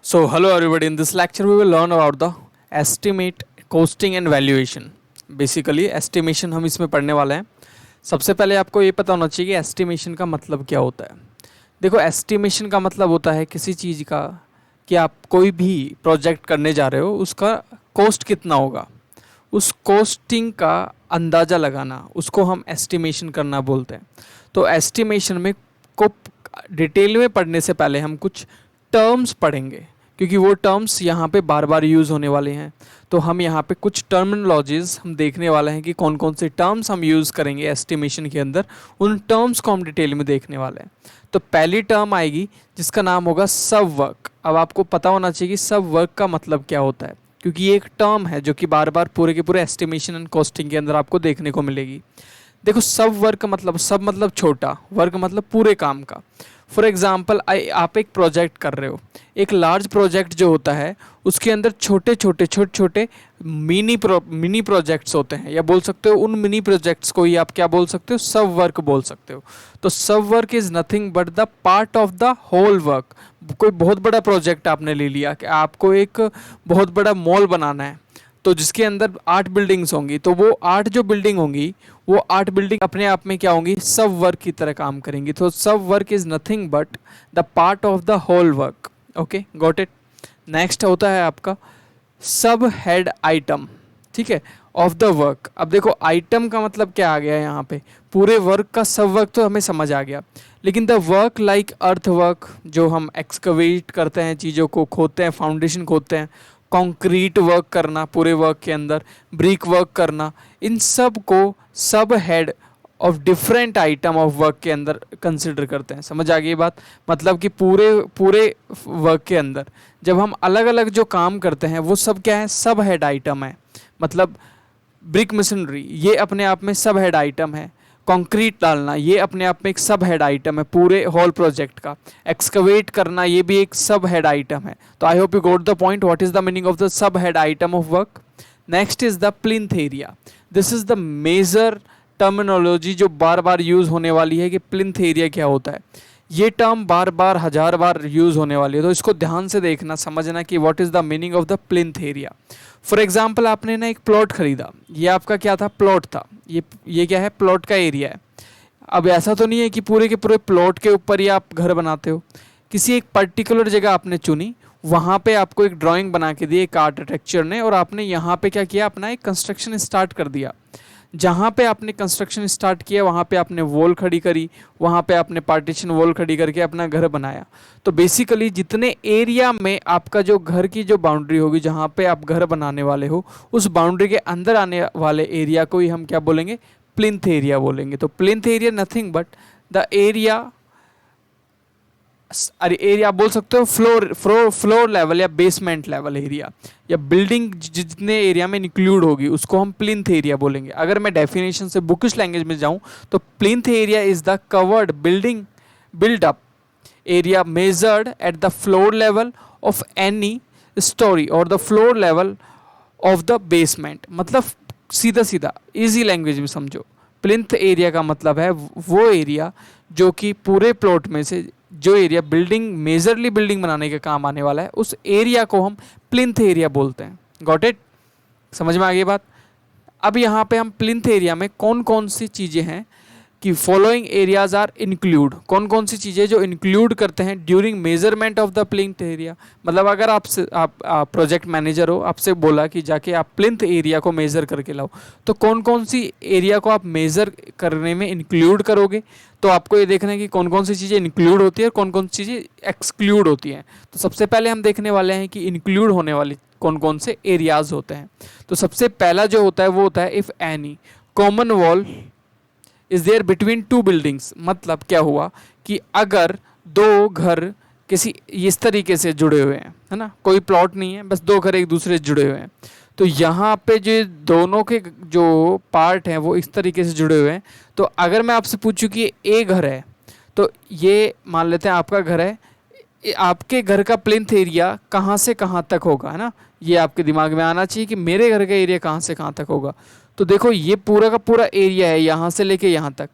So, hello everybody. In this lecture, we will learn about the estimate, costing and valuation. Basically, estimation हम इसमें पढ़ने वाले हैं. सबसे पहले आपको ये पता होना चाहिए कि estimation का मतलब क्या होता है. देखो, estimation का मतलब होता है किसी चीज़ का कि आप कोई भी प्रोजेक्ट करने जा रहे हो उसका कॉस्ट कितना होगा, उस कॉस्टिंग का अंदाज़ा लगाना, उसको हम एस्टिमेशन करना बोलते हैं. तो एस्टिमेशन में को डिटेल में पढ़ने से पहले हम कुछ टर्म्स पढ़ेंगे क्योंकि वो टर्म्स यहाँ पे बार बार यूज़ होने वाले हैं. तो हम यहाँ पे कुछ टर्मिनोलॉजीज़ हम देखने वाले हैं कि कौन कौन से टर्म्स हम यूज़ करेंगे एस्टिमेशन के अंदर. उन टर्म्स को हम डिटेल में देखने वाले हैं. तो पहली टर्म आएगी जिसका नाम होगा सब वर्क. अब आपको पता होना चाहिए कि सब वर्क का मतलब क्या होता है क्योंकि ये एक टर्म है जो कि बार बार पूरे के पूरे एस्टिमेशन एंड कॉस्टिंग के अंदर आपको देखने को मिलेगी. देखो, सब वर्क मतलब सब मतलब छोटा, वर्क मतलब पूरे काम का. फॉर एग्ज़ाम्पल, आप एक प्रोजेक्ट कर रहे हो. एक लार्ज प्रोजेक्ट जो होता है उसके अंदर छोटे छोटे मिनी प्रोजेक्ट्स होते हैं, या बोल सकते हो उन मिनी प्रोजेक्ट्स को ही आप क्या बोल सकते हो, सब वर्क बोल सकते हो. तो sub work is nothing but the part of the whole work. कोई बहुत बड़ा प्रोजेक्ट आपने ले लिया कि आपको एक बहुत बड़ा मॉल बनाना है, तो जिसके अंदर 8 बिल्डिंग्स होंगी, तो वो 8 जो बिल्डिंग होंगी वो 8 बिल्डिंग अपने आप में क्या होंगी, सब वर्क की तरह काम करेंगी. तो sub work is nothing but the part of the whole work. Okay, got it. Next होता है आपका सब हेड आइटम. ठीक है, ऑफ द वर्क. अब देखो, आइटम का मतलब क्या आ गया यहाँ पे, पूरे वर्क का सब वर्क तो हमें समझ आ गया, लेकिन the work like earth work, जो हम एक्सकवेट करते हैं, चीज़ों को खोदते हैं, फाउंडेशन खोदते हैं, कंक्रीट वर्क करना पूरे वर्क के अंदर, ब्रिक वर्क करना, इन सब को सब head of different item of work के अंदर कंसिडर करते हैं. समझ आ गई बात. मतलब कि पूरे पूरे वर्क के अंदर जब हम अलग अलग जो काम करते हैं वो सब क्या है, सब हेड आइटम है. मतलब ब्रिक मशीनरी ये अपने आप में सब हेड आइटम है. कंक्रीट डालना ये अपने आप में एक सब हेड आइटम है पूरे होल प्रोजेक्ट का. एक्सकवेट करना ये भी एक सब हेड आइटम है. तो I hope you got the point. What is the meaning of the sub head item of work. Next is the plinth area. This is the major terminology जो बार बार यूज़ होने वाली है कि प्लिंथ एरिया क्या होता है. ये टर्म बार बार 1000 बार यूज़ होने वाली है, तो इसको ध्यान से देखना, समझना कि what is the meaning of the plinth area. For example, आपने ना एक प्लॉट खरीदा, ये आपका क्या था, प्लॉट था. ये क्या है, प्लॉट का एरिया है. अब ऐसा तो नहीं है कि पूरे के पूरे प्लॉट के ऊपर ही आप घर बनाते हो. किसी एक पर्टिकुलर जगह आपने चुनी, वहाँ पे आपको एक ड्राइंग बना के दी एक आर्किटेक्चर ने, और आपने यहाँ पे क्या किया, अपना एक कंस्ट्रक्शन स्टार्ट कर दिया. जहाँ पे आपने कंस्ट्रक्शन स्टार्ट किया वहाँ पे आपने वॉल खड़ी करी, वहाँ पे आपने पार्टीशन वॉल खड़ी करके अपना घर बनाया. तो बेसिकली जितने एरिया में आपका जो घर की जो बाउंड्री होगी, जहाँ पे आप घर बनाने वाले हो, उस बाउंड्री के अंदर आने वाले एरिया को ही हम क्या बोलेंगे, प्लिंथ एरिया बोलेंगे. तो plinth area nothing but the area, अरे एरिया बोल सकते हो फ्लोर लेवल या बेसमेंट लेवल एरिया, या बिल्डिंग जितने एरिया में इंक्लूड होगी उसको हम प्लिंथ एरिया बोलेंगे. अगर मैं डेफिनेशन से बुकिश लैंग्वेज में जाऊं तो plinth area is the covered building build up area measured at the floor level of any storey और the floor level of the basement. मतलब सीधा सीधा इजी लैंग्वेज में समझो, प्लिंथ एरिया का मतलब है वो एरिया जो कि पूरे प्लॉट में से जो एरिया बिल्डिंग मेजरली बिल्डिंग बनाने के काम आने वाला है, उस एरिया को हम प्लिंथ एरिया बोलते हैं. गॉट इट, समझ में आ गई बात. अब यहाँ पे हम प्लिंथ एरिया में कौन कौन सी चीज़ें हैं कि फॉलोइंग एरियाज आर इंक्लूड, कौन कौन सी चीज़ें जो इंक्लूड करते हैं during measurement of the plinth area. मतलब अगर आप प्रोजेक्ट मैनेजर हो, आपसे बोला कि जाके आप प्लिंथ एरिया को मेज़र करके लाओ, तो कौन कौन सी एरिया को आप मेज़र करने में इंक्लूड करोगे. तो आपको ये देखना है कि कौन कौन सी चीज़ें इंक्लूड होती है और कौन कौन सी चीज़ें एक्सक्लूड होती हैं. तो सबसे पहले हम देखने वाले हैं कि इंक्लूड होने वाली कौन कौन से एरियाज़ होते हैं. तो सबसे पहला जो होता है वो होता है if any common wall is there between two buildings. मतलब क्या हुआ कि अगर दो घर किसी इस तरीके से जुड़े हुए हैं, है ना, कोई प्लॉट नहीं है, बस दो घर एक दूसरे से जुड़े हुए हैं, तो यहाँ पे जो दोनों के जो पार्ट हैं वो इस तरीके से जुड़े हुए हैं. तो अगर मैं आपसे पूछूं कि ये घर है, तो ये मान लेते हैं आपका घर है, आपके घर का प्लिंथ एरिया कहाँ से कहाँ तक होगा, है ना, ये आपके दिमाग में आना चाहिए कि मेरे घर का एरिया कहाँ से कहाँ तक होगा. तो देखो, ये पूरा का पूरा एरिया है यहाँ से लेके यहाँ तक,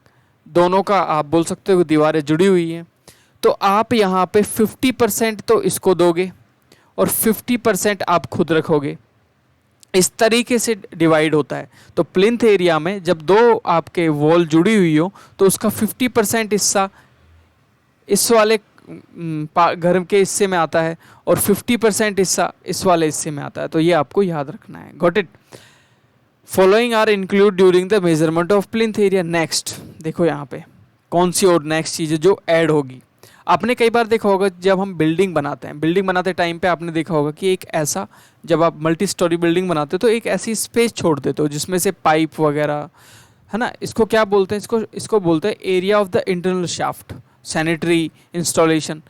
दोनों का आप बोल सकते हो दीवारें जुड़ी हुई हैं. तो आप यहाँ पे 50% तो इसको दोगे और 50% आप खुद रखोगे। इस तरीके से डिवाइड होता है। तो प्लिंथ एरिया में जब दो आपके वॉल जुड़ी हुई हो तो उसका 50% हिस्सा इस वाले घर के हिस्से में आता है और 50% हिस्सा इस वाले हिस्से में आता है। तो ये आपको याद रखना है। Got it. Following are include during the measurement of plinth area. Next देखो यहाँ पे कौन सी और नेक्स्ट चीज़ है जो ऐड होगी। आपने कई बार देखा होगा जब हम बिल्डिंग बनाते हैं, बिल्डिंग बनाते टाइम पे आपने देखा होगा कि एक ऐसा, जब आप मल्टी स्टोरी बिल्डिंग बनाते हो तो एक ऐसी स्पेस छोड़ देते हो जिसमें से पाइप वगैरह, है ना, इसको क्या बोलते हैं, इसको बोलते हैं area of the internal shaft, sanitary installation.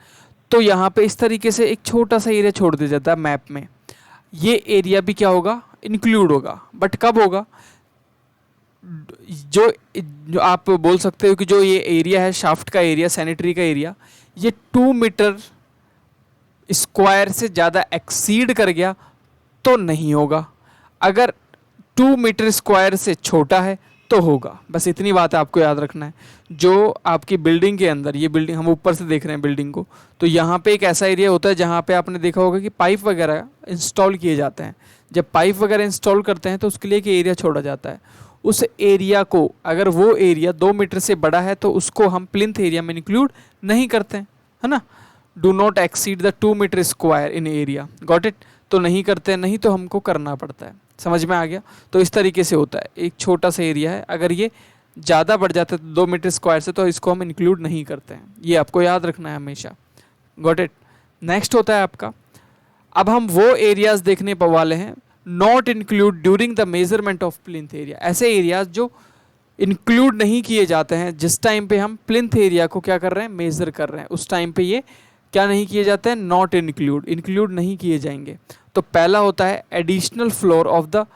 तो यहाँ पे इस तरीके से एक छोटा सा एरिया छोड़ दिया जाता है मैप में। ये एरिया भी क्या होगा, इंक्लूड होगा। बट कब होगा, जो आप बोल सकते हो कि जो ये एरिया है शाफ्ट का एरिया, सैनिटरी का एरिया, ये 2 मीटर स्क्वायर से ज़्यादा एक्सीड कर गया तो नहीं होगा। अगर 2 मीटर स्क्वायर से छोटा है तो होगा। बस इतनी बात है आपको याद रखना है। जो आपकी बिल्डिंग के अंदर, ये बिल्डिंग हम ऊपर से देख रहे हैं बिल्डिंग को, तो यहाँ पे एक ऐसा एरिया होता है जहाँ पे आपने देखा होगा कि पाइप वगैरह इंस्टॉल किए जाते हैं। जब पाइप वगैरह इंस्टॉल करते हैं तो उसके लिए एक एरिया छोड़ा जाता है। उस एरिया को, अगर वो एरिया 2 मीटर से बड़ा है तो उसको हम प्लिंथ एरिया में इंक्लूड नहीं करते हैं, है ना। Do not exceed the 2 metre square in area. Got it. तो नहीं करते हैं, नहीं तो हमको करना पड़ता है। समझ में आ गया। तो इस तरीके से होता है। एक छोटा सा एरिया है, अगर ये ज़्यादा बढ़ जाता है 2 मीटर स्क्वायर से तो इसको हम इंक्लूड नहीं करते हैं। ये आपको याद रखना है हमेशा। Got it. नेक्स्ट होता है आपका, अब हम वो एरियाज देखने वाले हैं not include during the measurement of plinth area. ऐसे एरियाज जो इंक्लूड नहीं किए जाते हैं जिस टाइम पे हम प्लिंथ एरिया को क्या कर रहे हैं, मेज़र कर रहे हैं, उस टाइम पे ये क्या नहीं किए जाते हैं, नॉट इंक्लूड नहीं किए जाएंगे। तो पहला होता है additional floor of the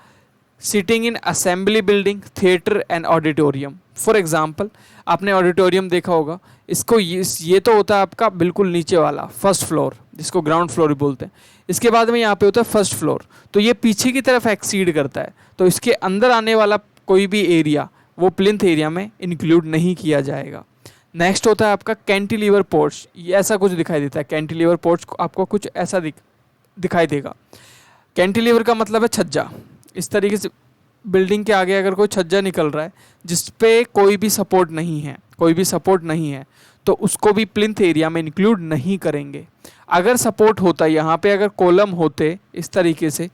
sitting in assembly building, theatre and auditorium. For example आपने ऑडिटोरियम देखा होगा, इसको ये तो होता है आपका बिल्कुल नीचे वाला फर्स्ट फ्लोर, जिसको ग्राउंड फ्लोर भी बोलते हैं। इसके बाद में यहाँ पे होता है फर्स्ट फ्लोर, तो ये पीछे की तरफ एक्सीड करता है, तो इसके अंदर आने वाला कोई भी एरिया वो प्लिंथ एरिया में इंक्लूड नहीं किया जाएगा। नेक्स्ट होता है आपका कैंटिलीवर पोर्च। ये ऐसा कुछ दिखाई देता है, कैंटिलीवर पोर्च आपको कुछ ऐसा दिखाई देगा। कैंटिलीवर का मतलब है छज्जा। इस तरीके से बिल्डिंग के आगे अगर कोई छज्जा निकल रहा है जिस पे कोई भी सपोर्ट नहीं है तो उसको भी प्लिंथ एरिया में इंक्लूड नहीं करेंगे। अगर सपोर्ट होता, यहाँ पे अगर कॉलम होते इस तरीके से,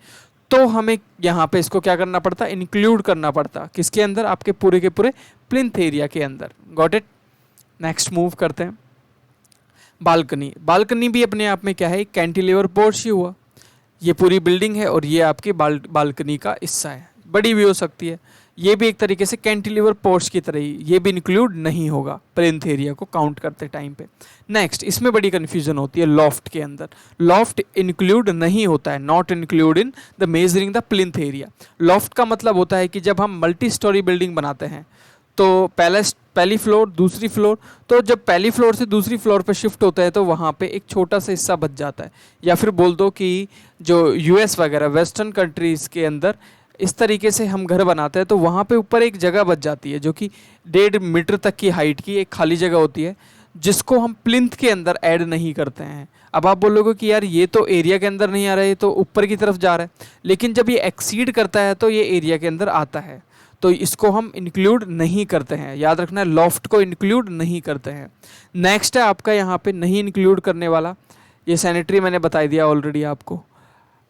तो हमें यहाँ पे इसको क्या करना पड़ता, इंक्लूड करना पड़ता। किसके अंदर, आपके पूरे के पूरे प्लिंथ एरिया के अंदर। Got it. नेक्स्ट मूव करते हैं बालकनी भी अपने आप में क्या है, कैंटिलीवर पोर्च ही हुआ। ये पूरी बिल्डिंग है और ये आपकी बालकनी का हिस्सा है, बड़ी भी हो सकती है। ये भी एक तरीके से कैंटिलीवर पोर्च की तरह ही, ये भी इंक्लूड नहीं होगा प्लिंथ एरिया को काउंट करते टाइम पे। नेक्स्ट, इसमें बड़ी कन्फ्यूजन होती है लॉफ्ट के अंदर। लॉफ्ट इंक्लूड नहीं होता है, not include in the measuring the plinth area. Loft का मतलब होता है कि जब हम मल्टी स्टोरी बिल्डिंग बनाते हैं तो पहली फ्लोर, दूसरी फ्लोर, तो जब पहली फ्लोर से दूसरी फ्लोर पर शिफ्ट होता है तो वहाँ पे एक छोटा सा हिस्सा बच जाता है। या फिर बोल दो कि जो यूएस वगैरह वेस्टर्न कंट्रीज़ के अंदर इस तरीके से हम घर बनाते हैं तो वहाँ पे ऊपर एक जगह बच जाती है जो कि 1.5 मीटर तक की हाइट की एक खाली जगह होती है, जिसको हम प्लिंथ के अंदर ऐड नहीं करते हैं। अब आप बोलोगे कि यार ये तो एरिया के अंदर नहीं आ रहा है, ये तो ऊपर की तरफ जा रहा है, लेकिन जब ये एक्सीड करता है तो ये एरिया के अंदर आता है, तो इसको हम इंक्लूड नहीं करते हैं। याद रखना है, लॉफ्ट को इंक्लूड नहीं करते हैं। नेक्स्ट है आपका यहाँ पे नहीं इंक्लूड करने वाला, ये सैनिटरी मैंने बता दिया ऑलरेडी आपको।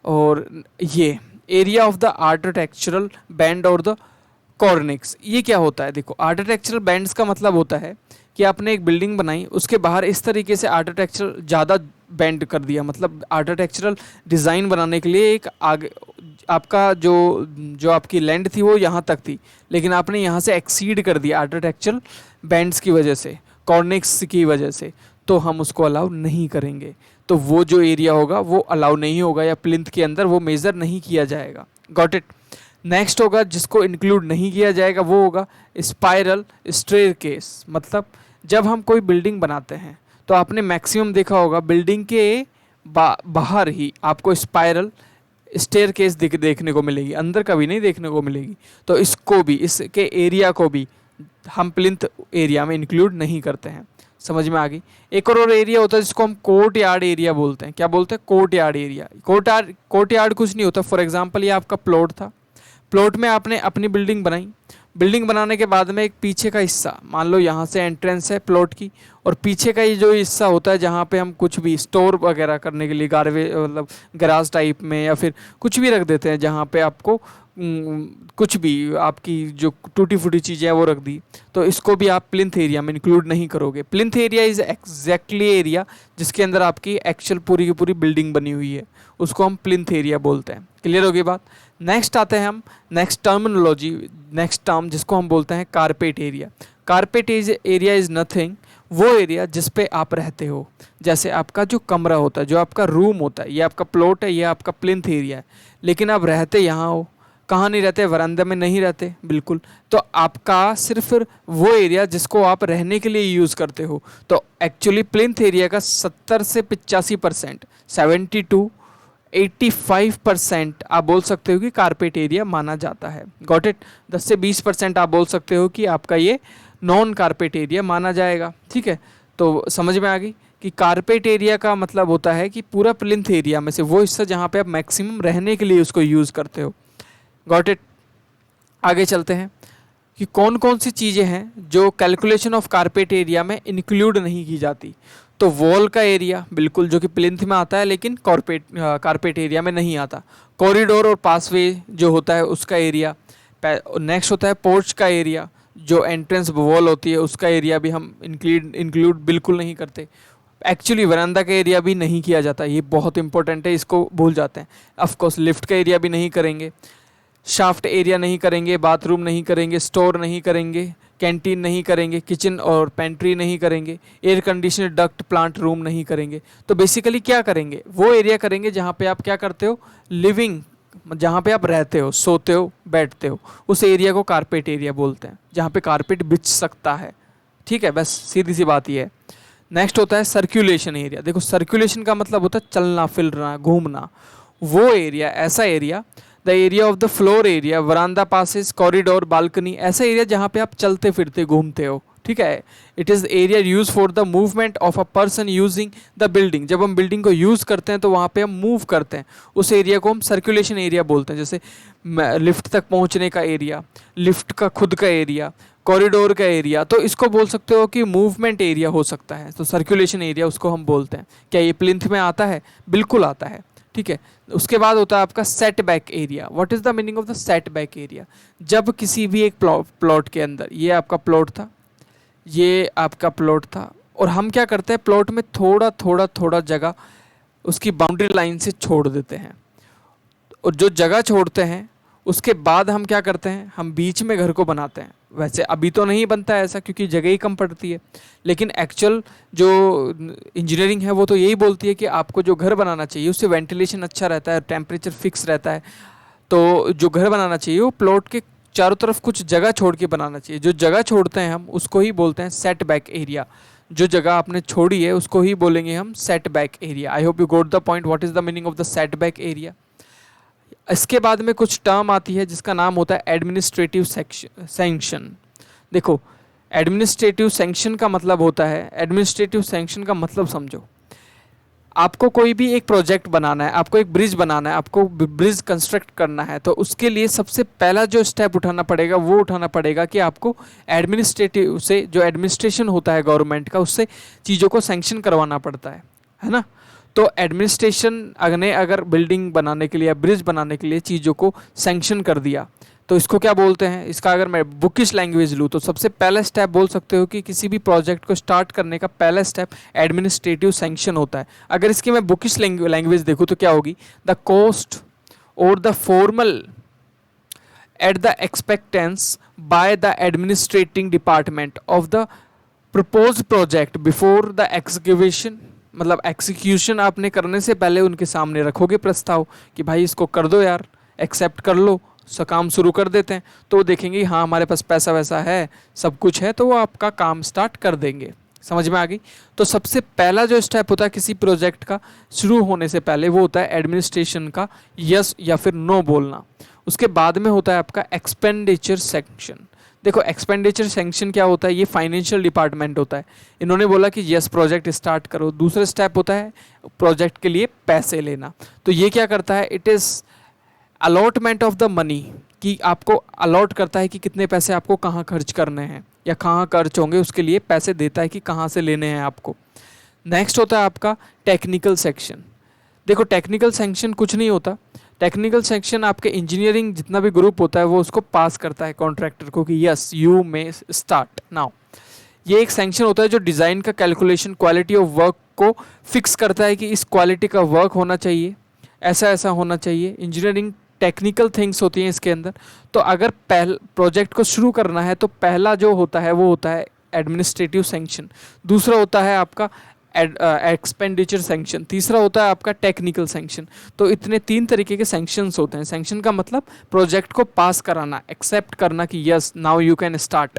और ये area of the architectural band और द कॉर्निक्स, ये क्या होता है, देखो आर्किटेक्चरल बैंड्स का मतलब होता है कि आपने एक बिल्डिंग बनाई, उसके बाहर इस तरीके से आर्किटेक्चर ज़्यादा बैंड कर दिया, मतलब आर्किटेक्चरल डिज़ाइन बनाने के लिए एक आगे आपका जो आपकी लैंड थी वो यहाँ तक थी, लेकिन आपने यहाँ से एक्सीड कर दिया आर्किटेक्चरल बैंड्स की वजह से, कॉर्निक्स की वजह से, तो हम उसको अलाउ नहीं करेंगे। तो वो जो एरिया होगा वो अलाउ नहीं होगा, या प्लिंथ के अंदर वो मेज़र नहीं किया जाएगा। Got it. नेक्स्ट होगा जिसको इंक्लूड नहीं किया जाएगा वो होगा स्पाइरल स्टेयरकेस। मतलब जब हम कोई बिल्डिंग बनाते हैं तो आपने मैक्सिमम देखा होगा बिल्डिंग के बाहर ही आपको स्पाइरल स्टेयरकेस देखने को मिलेगी, अंदर कभी नहीं देखने को मिलेगी। तो इसको भी, इसके एरिया को भी हम प्लिंथ एरिया में इंक्लूड नहीं करते हैं। समझ में आ गई। एक और एरिया होता है जिसको हम कोर्ट यार्ड एरिया बोलते हैं। क्या बोलते हैं? Court yard area. Court yard कुछ नहीं होता। फॉर एग्जांपल ये आपका प्लॉट था, प्लॉट में आपने अपनी बिल्डिंग बनाई, बिल्डिंग बनाने के बाद में एक पीछे का हिस्सा, मान लो यहाँ से एंट्रेंस है प्लॉट की, और पीछे का ये जो हिस्सा होता है जहाँ पे हम कुछ भी स्टोर वगैरह करने के लिए मतलब गराज टाइप में या फिर कुछ भी रख देते हैं, जहाँ पे आपको कुछ भी आपकी जो टूटी फूटी चीज़ें हैं वो रख दी, तो इसको भी आप प्लिंथ एरिया में इंक्लूड नहीं करोगे। Plinth area is exactly area जिसके अंदर आपकी एक्चुअल पूरी की पूरी बिल्डिंग बनी हुई है, उसको हम प्लिंथ एरिया बोलते हैं। क्लियर होगी बात? नेक्स्ट आते हैं हम नेक्स्ट टर्मिनोलॉजी, नेक्स्ट टर्म जिसको हम बोलते हैं carpet area. Carpet area is nothing, वो एरिया जिस पे आप रहते हो। जैसे आपका जो कमरा होता है, जो आपका रूम होता है, ये आपका प्लॉट है, ये आपका प्लिंथ एरिया है, लेकिन आप रहते यहाँ हो। कहाँ नहीं रहते? वरांडा में नहीं रहते, बिल्कुल। तो आपका सिर्फ वो एरिया जिसको आप रहने के लिए यूज़ करते हो। तो एक्चुअली प्लिंथ एरिया का 70 से 85%, 70 to 85% आप बोल सकते हो कि कारपेट एरिया माना जाता है। Got it? 10 से 20% आप बोल सकते हो कि आपका ये नॉन कारपेट एरिया माना जाएगा। ठीक है, तो समझ में आ गई कि कारपेट एरिया का मतलब होता है कि पूरा प्लिंथ एरिया में से वो हिस्सा जहाँ पे आप मैक्सिमम रहने के लिए उसको यूज़ करते हो। Got it? आगे चलते हैं कि कौन कौन सी चीज़ें हैं जो कैलकुलेशन ऑफ कारपेट एरिया में इंक्लूड नहीं की जाती। तो वॉल का एरिया बिल्कुल, जो कि प्लिंथ में आता है लेकिन कारपेट एरिया में नहीं आता। कॉरिडोर और पासवे जो होता है उसका एरिया। नेक्स्ट होता है पोर्च का एरिया, जो एंट्रेंस वॉल होती है उसका एरिया भी हम इंक्लूड बिल्कुल नहीं करते। एक्चुअली वरांडा का एरिया भी नहीं किया जाता, ये बहुत इंपॉर्टेंट है, इसको भूल जाते हैं। ऑफकोर्स लिफ्ट का एरिया भी नहीं करेंगे, शाफ्ट एरिया नहीं करेंगे, बाथरूम नहीं करेंगे, स्टोर नहीं करेंगे, कैंटीन नहीं करेंगे, किचन और पेंट्री नहीं करेंगे, air conditioner duct plant room नहीं करेंगे। तो बेसिकली क्या करेंगे? वो एरिया करेंगे जहाँ पे आप क्या करते हो, लिविंग, जहाँ पे आप रहते हो, सोते हो, बैठते हो, उस एरिया को कारपेट एरिया बोलते हैं, जहाँ पे कारपेट बिछ सकता है। ठीक है, बस सीधी सी बात ये है। नेक्स्ट होता है सर्कुलेशन एरिया। देखो, सर्कुलेशन का मतलब होता है चलना फिरना घूमना। वो एरिया, ऐसा area, the area of the floor area, veranda, passes, corridor, balcony, ऐसा एरिया जहाँ पे आप चलते फिरते घूमते हो। ठीक है, it is area use for the movement of a person using the building. जब हम बिल्डिंग को यूज़ करते हैं तो वहाँ पे हम मूव करते हैं, उस एरिया को हम सर्कुलेशन एरिया बोलते हैं। जैसे लिफ्ट तक पहुँचने का एरिया, लिफ्ट का खुद का एरिया, कॉरिडोर का एरिया, तो इसको बोल सकते हो कि मूवमेंट एरिया हो सकता है। तो सर्कुलेशन एरिया उसको हम बोलते हैं। क्या ये प्लिंथ में आता है? बिल्कुल आता है। ठीक है, उसके बाद होता है आपका set back area. What is the meaning of the set back area? जब किसी भी एक प्लॉट के अंदर, ये आपका प्लॉट था, ये आपका प्लॉट था, और हम क्या करते हैं, प्लॉट में थोड़ा थोड़ा थोड़ा जगह उसकी बाउंड्री लाइन से छोड़ देते हैं, और जो जगह छोड़ते हैं उसके बाद हम क्या करते हैं, हम बीच में घर को बनाते हैं। वैसे अभी तो नहीं बनता है ऐसा, क्योंकि जगह ही कम पड़ती है, लेकिन एक्चुअल जो इंजीनियरिंग है वो तो यही बोलती है कि आपको जो घर बनाना चाहिए उससे वेंटिलेशन अच्छा रहता है, टेम्परेचर फिक्स रहता है। तो जो घर बनाना चाहिए वो प्लॉट के चारों तरफ कुछ जगह छोड़ के बनाना चाहिए। जो जगह छोड़ते हैं हम उसको ही बोलते हैं सेट बैक एरिया। जो जगह आपने छोड़ी है उसको ही बोलेंगे हम set back area. I hope you got the point, what is the meaning of the set back area. इसके बाद में कुछ टर्म आती है जिसका नाम होता है एडमिनिस्ट्रेटिव सैंक्शन। देखो, एडमिनिस्ट्रेटिव सैंक्शन का मतलब होता है, एडमिनिस्ट्रेटिव सैंक्शन का मतलब समझो, आपको कोई भी एक प्रोजेक्ट बनाना है, आपको एक ब्रिज बनाना है, आपको ब्रिज कंस्ट्रक्ट करना है, तो उसके लिए सबसे पहला जो स्टेप उठाना पड़ेगा वो उठाना पड़ेगा कि आपको एडमिनिस्ट्रेटिव से, जो एडमिनिस्ट्रेशन होता है गवर्नमेंट का, उससे चीज़ों को सैंक्शन करवाना पड़ता है ना। तो एडमिनिस्ट्रेशन ने अगर बिल्डिंग बनाने के लिए या ब्रिज बनाने के लिए चीज़ों को सैंक्शन कर दिया तो इसको क्या बोलते हैं। इसका अगर मैं बुकिश लैंग्वेज लूँ तो सबसे पहला स्टेप बोल सकते हो कि किसी भी प्रोजेक्ट को स्टार्ट करने का पहला स्टेप एडमिनिस्ट्रेटिव सैंक्शन होता है। अगर इसकी मैं बुकिश लैंग्वेज देखूँ तो क्या होगी, द कॉस्ट और the formal at the expectance by the administrating department of the propose project before the execution. मतलब एग्जीक्यूशन आपने करने से पहले उनके सामने रखोगे प्रस्ताव कि भाई इसको कर दो यार, एक्सेप्ट कर लो, काम शुरू कर देते हैं। तो वो देखेंगे हाँ हमारे पास पैसा वैसा है, सब कुछ है, तो वो आपका काम स्टार्ट कर देंगे। समझ में आ गई। तो सबसे पहला जो स्टेप होता है किसी प्रोजेक्ट का शुरू होने से पहले वो होता है एडमिनिस्ट्रेशन का यस या फिर नो बोलना। उसके बाद में होता है आपका एक्सपेंडिचर सेक्शन। देखो एक्सपेंडिचर सैंक्शन क्या होता है, ये फाइनेंशियल डिपार्टमेंट होता है। इन्होंने बोला कि यस प्रोजेक्ट स्टार्ट करो। दूसरा स्टेप होता है प्रोजेक्ट के लिए पैसे लेना। तो ये क्या करता है, it is allotment of the money, कि आपको अलॉट करता है कि कितने पैसे आपको कहाँ खर्च करने हैं या कहाँ खर्च होंगे, उसके लिए पैसे देता है कि कहाँ से लेने हैं आपको। नेक्स्ट होता है आपका टेक्निकल सेक्शन। देखो टेक्निकल सेक्शन कुछ नहीं होता, टेक्निकल सेक्शन आपके इंजीनियरिंग जितना भी ग्रुप होता है वो उसको पास करता है कॉन्ट्रैक्टर को कि yes you may start now. ये एक सेक्शन होता है जो डिज़ाइन का कैलकुलेशन, क्वालिटी ऑफ वर्क को फिक्स करता है कि इस क्वालिटी का वर्क होना चाहिए, ऐसा ऐसा होना चाहिए। इंजीनियरिंग टेक्निकल थिंग्स होती हैं इसके अंदर। तो अगर प्रोजेक्ट को शुरू करना है तो पहला जो होता है वो होता है एडमिनिस्ट्रेटिव सेंक्शन, दूसरा होता है आपका एक्सपेंडिचर सेंक्शन, तीसरा होता है आपका टेक्निकल सेंक्शन। तो इतने 3 तरीके के सेंक्शंस होते हैं। सेंक्शन का मतलब प्रोजेक्ट को पास कराना, एक्सेप्ट करना कि yes now you can start.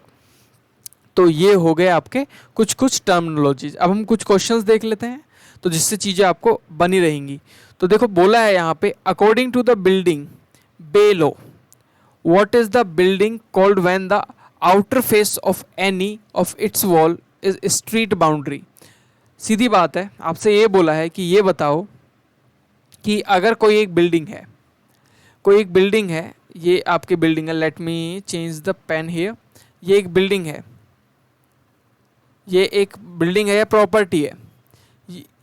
तो ये हो गए आपके कुछ कुछ टर्मिनोलॉजीज। अब हम कुछ क्वेश्चंस देख लेते हैं तो जिससे चीज़ें आपको बनी रहेंगी। तो देखो बोला है यहाँ पे according to the building below what is the building called when the outer face of any of its wall is street boundary. सीधी बात है, आपसे ये बोला है कि ये बताओ कि अगर कोई एक बिल्डिंग है, कोई एक बिल्डिंग है, ये आपकी बिल्डिंग है, let me change the pen here, ये एक बिल्डिंग है, ये एक बिल्डिंग है या प्रॉपर्टी है,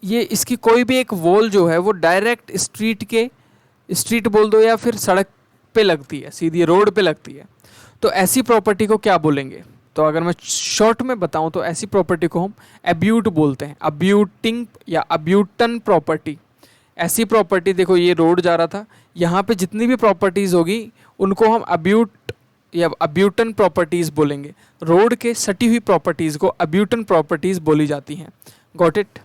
ये इसकी कोई भी एक वॉल जो है वो डायरेक्ट स्ट्रीट बोल दो या फिर सड़क पे लगती है, सीधी रोड पे लगती है, तो ऐसी प्रॉपर्टी को क्या बोलेंगे? तो अगर मैं शॉर्ट में बताऊं तो ऐसी प्रॉपर्टी को हम अब्यूट बोलते हैं, अब्यूटिंग या अब्यूटन प्रॉपर्टी। ऐसी प्रॉपर्टी, देखो ये रोड जा रहा था, यहाँ पे जितनी भी प्रॉपर्टीज़ होगी उनको हम अब्यूट या अब्यूटन प्रॉपर्टीज़ बोलेंगे। रोड के सटी हुई प्रॉपर्टीज़ को अब्यूटन प्रॉपर्टीज़ बोली जाती हैं। Got it?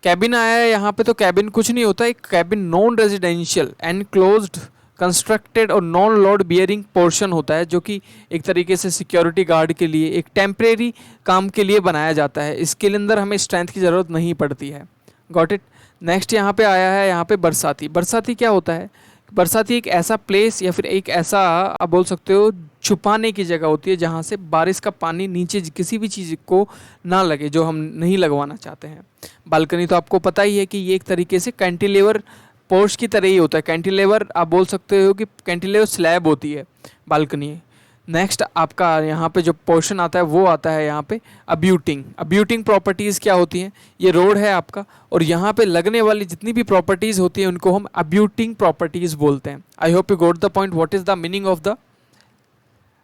कैबिन आया है यहाँ पे, तो कैबिन कुछ नहीं होता, एक cabin non residential enclosed constructed और नॉन लोड बियरिंग पोर्शन होता है जो कि एक तरीके से सिक्योरिटी गार्ड के लिए एक टेम्परेरी काम के लिए बनाया जाता है। इसके अंदर हमें स्ट्रेंथ की ज़रूरत नहीं पड़ती है। Got it? नेक्स्ट यहाँ पे आया है, यहाँ पे बरसाती। बरसाती क्या होता है? बरसाती एक ऐसा प्लेस या फिर एक ऐसा आप बोल सकते हो छुपाने की जगह होती है जहाँ से बारिश का पानी नीचे किसी भी चीज़ को ना लगे जो हम नहीं लगवाना चाहते हैं। बालकनी तो आपको पता ही है कि ये एक तरीके से कैंटिलीवर पोर्च की तरह ही होता है। कैंटिलीवर आप बोल सकते हो कि कैंटिलीवर स्लैब होती है बालकनी। नेक्स्ट आपका यहाँ पे जो पोर्शन आता है वो आता है यहाँ पे अब्यूटिंग। अब्यूटिंग प्रॉपर्टीज़ क्या होती हैं? ये रोड है आपका और यहाँ पे लगने वाली जितनी भी प्रॉपर्टीज़ होती हैं उनको हम अब्यूटिंग प्रॉपर्टीज़ बोलते हैं। I hope you got the point. What is the meaning of the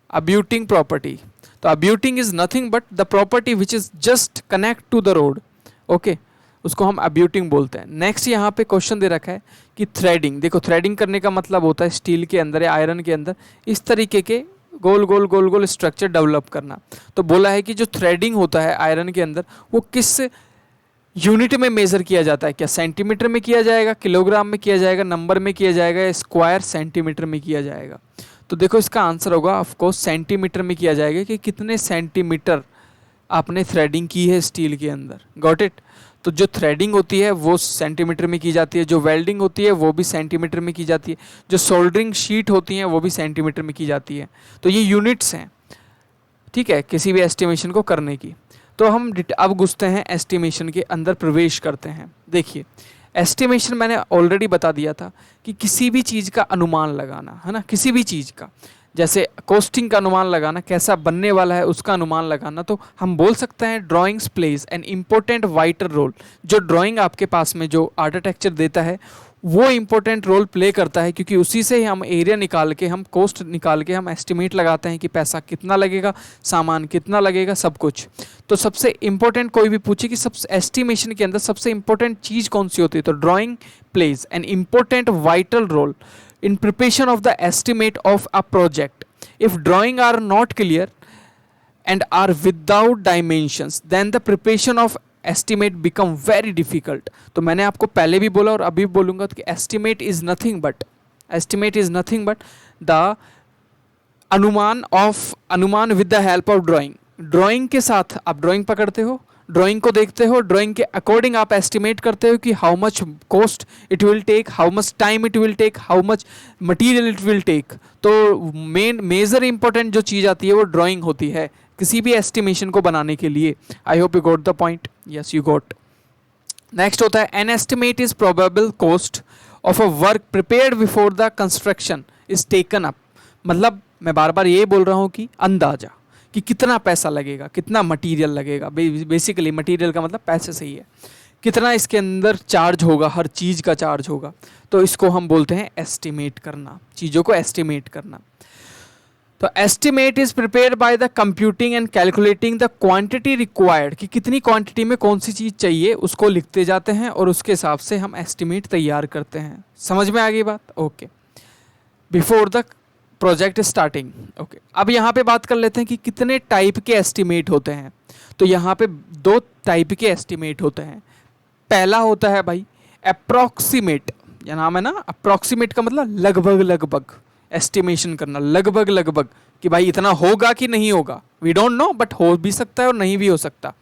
abutting property? तो abutting is nothing but the property which is just connect to the road. Okay, उसको हम अब्यूटिंग बोलते हैं। नेक्स्ट यहाँ पे क्वेश्चन दे रखा है कि थ्रेडिंग। देखो थ्रेडिंग करने का मतलब होता है स्टील के अंदर या आयरन के अंदर इस तरीके के गोल गोल गोल गोल स्ट्रक्चर डेवलप करना। तो बोला है कि जो थ्रेडिंग होता है आयरन के अंदर वो किस यूनिट में मेज़र किया जाता है? क्या सेंटीमीटर में किया जाएगा, किलोग्राम में किया जाएगा, नंबर में किया जाएगा या स्क्वायर सेंटीमीटर में किया जाएगा? तो देखो इसका आंसर होगा ऑफकोर्स सेंटीमीटर में किया जाएगा कि कितने सेंटीमीटर आपने थ्रेडिंग की है स्टील के अंदर। Got it? तो जो थ्रेडिंग होती है वो सेंटीमीटर में की जाती है, जो वेल्डिंग होती है वो भी सेंटीमीटर में की जाती है, जो सोल्डरिंग शीट होती हैं वो भी सेंटीमीटर में की जाती है। तो ये यूनिट्स हैं, ठीक है, किसी भी एस्टिमेशन को करने की। तो हम अब घुसते हैं एस्टिमेशन के अंदर, प्रवेश करते हैं। देखिए एस्टिमेशन मैंने ऑलरेडी बता दिया था कि किसी भी चीज़ का अनुमान लगाना है ना, किसी भी चीज़ का, जैसे कॉस्टिंग का अनुमान लगाना, कैसा बनने वाला है उसका अनुमान लगाना। तो हम बोल सकते हैं drawings plays an important vital role. जो ड्राइंग आपके पास में जो आर्किटेक्चर देता है वो इम्पोर्टेंट रोल प्ले करता है, क्योंकि उसी से हम एरिया निकाल के, हम कॉस्ट निकाल के हम एस्टिमेट लगाते हैं कि पैसा कितना लगेगा, सामान कितना लगेगा, सब कुछ। तो सबसे इम्पोर्टेंट कोई भी पूछे कि सबसे एस्टिमेशन के अंदर सबसे इम्पोर्टेंट चीज़ कौन सी होती है, तो drawing plays an important vital role in preparation of the estimate of a project. If drawing are not clear and are without dimensions, then the preparation of estimate become very difficult. तो मैंने आपको पहले भी बोला और अभी बोलूँगा कि estimate is nothing but the अनुमान with the help of drawing. Drawing के साथ आप ड्राइंग पकड़ते हो, ड्राइंग को देखते हो, ड्राइंग के अकॉर्डिंग आप एस्टिमेट करते हो कि how much cost it will take, how much time it will take, how much material it will take. तो मेजर इंपॉर्टेंट जो चीज़ आती है वो ड्राइंग होती है किसी भी एस्टिमेशन को बनाने के लिए। आई hope you got the point, yes you got. Next होता है an estimate is probable cost of a work prepared before the construction is taken up. मतलब मैं बार बार ये बोल रहा हूँ कि अंदाजा कि कितना पैसा लगेगा, कितना मटेरियल लगेगा। बेसिकली मटेरियल का मतलब पैसे सही है, कितना इसके अंदर चार्ज होगा, हर चीज़ का चार्ज होगा। तो इसको हम बोलते हैं एस्टिमेट करना, चीज़ों को एस्टिमेट करना। तो estimate is prepare by the computing and calculating the quantity required, कि कितनी क्वांटिटी में कौन सी चीज़ चाहिए उसको लिखते जाते हैं और उसके हिसाब से हम एस्टिमेट तैयार करते हैं। समझ में आ गई बात? Okay. Before the project starting. Okay, अब यहाँ पे बात कर लेते हैं कि कितने टाइप के एस्टिमेट होते हैं। तो यहाँ पे 2 टाइप के एस्टिमेट होते हैं। पहला होता है भाई अप्रॉक्सीमेट, या नाम है ना अप्रॉक्सीमेट का मतलब लगभग लगभग एस्टिमेशन करना, लगभग लगभग कि भाई इतना होगा कि नहीं होगा, वी डोंट नो, बट हो भी सकता है और नहीं भी हो सकता।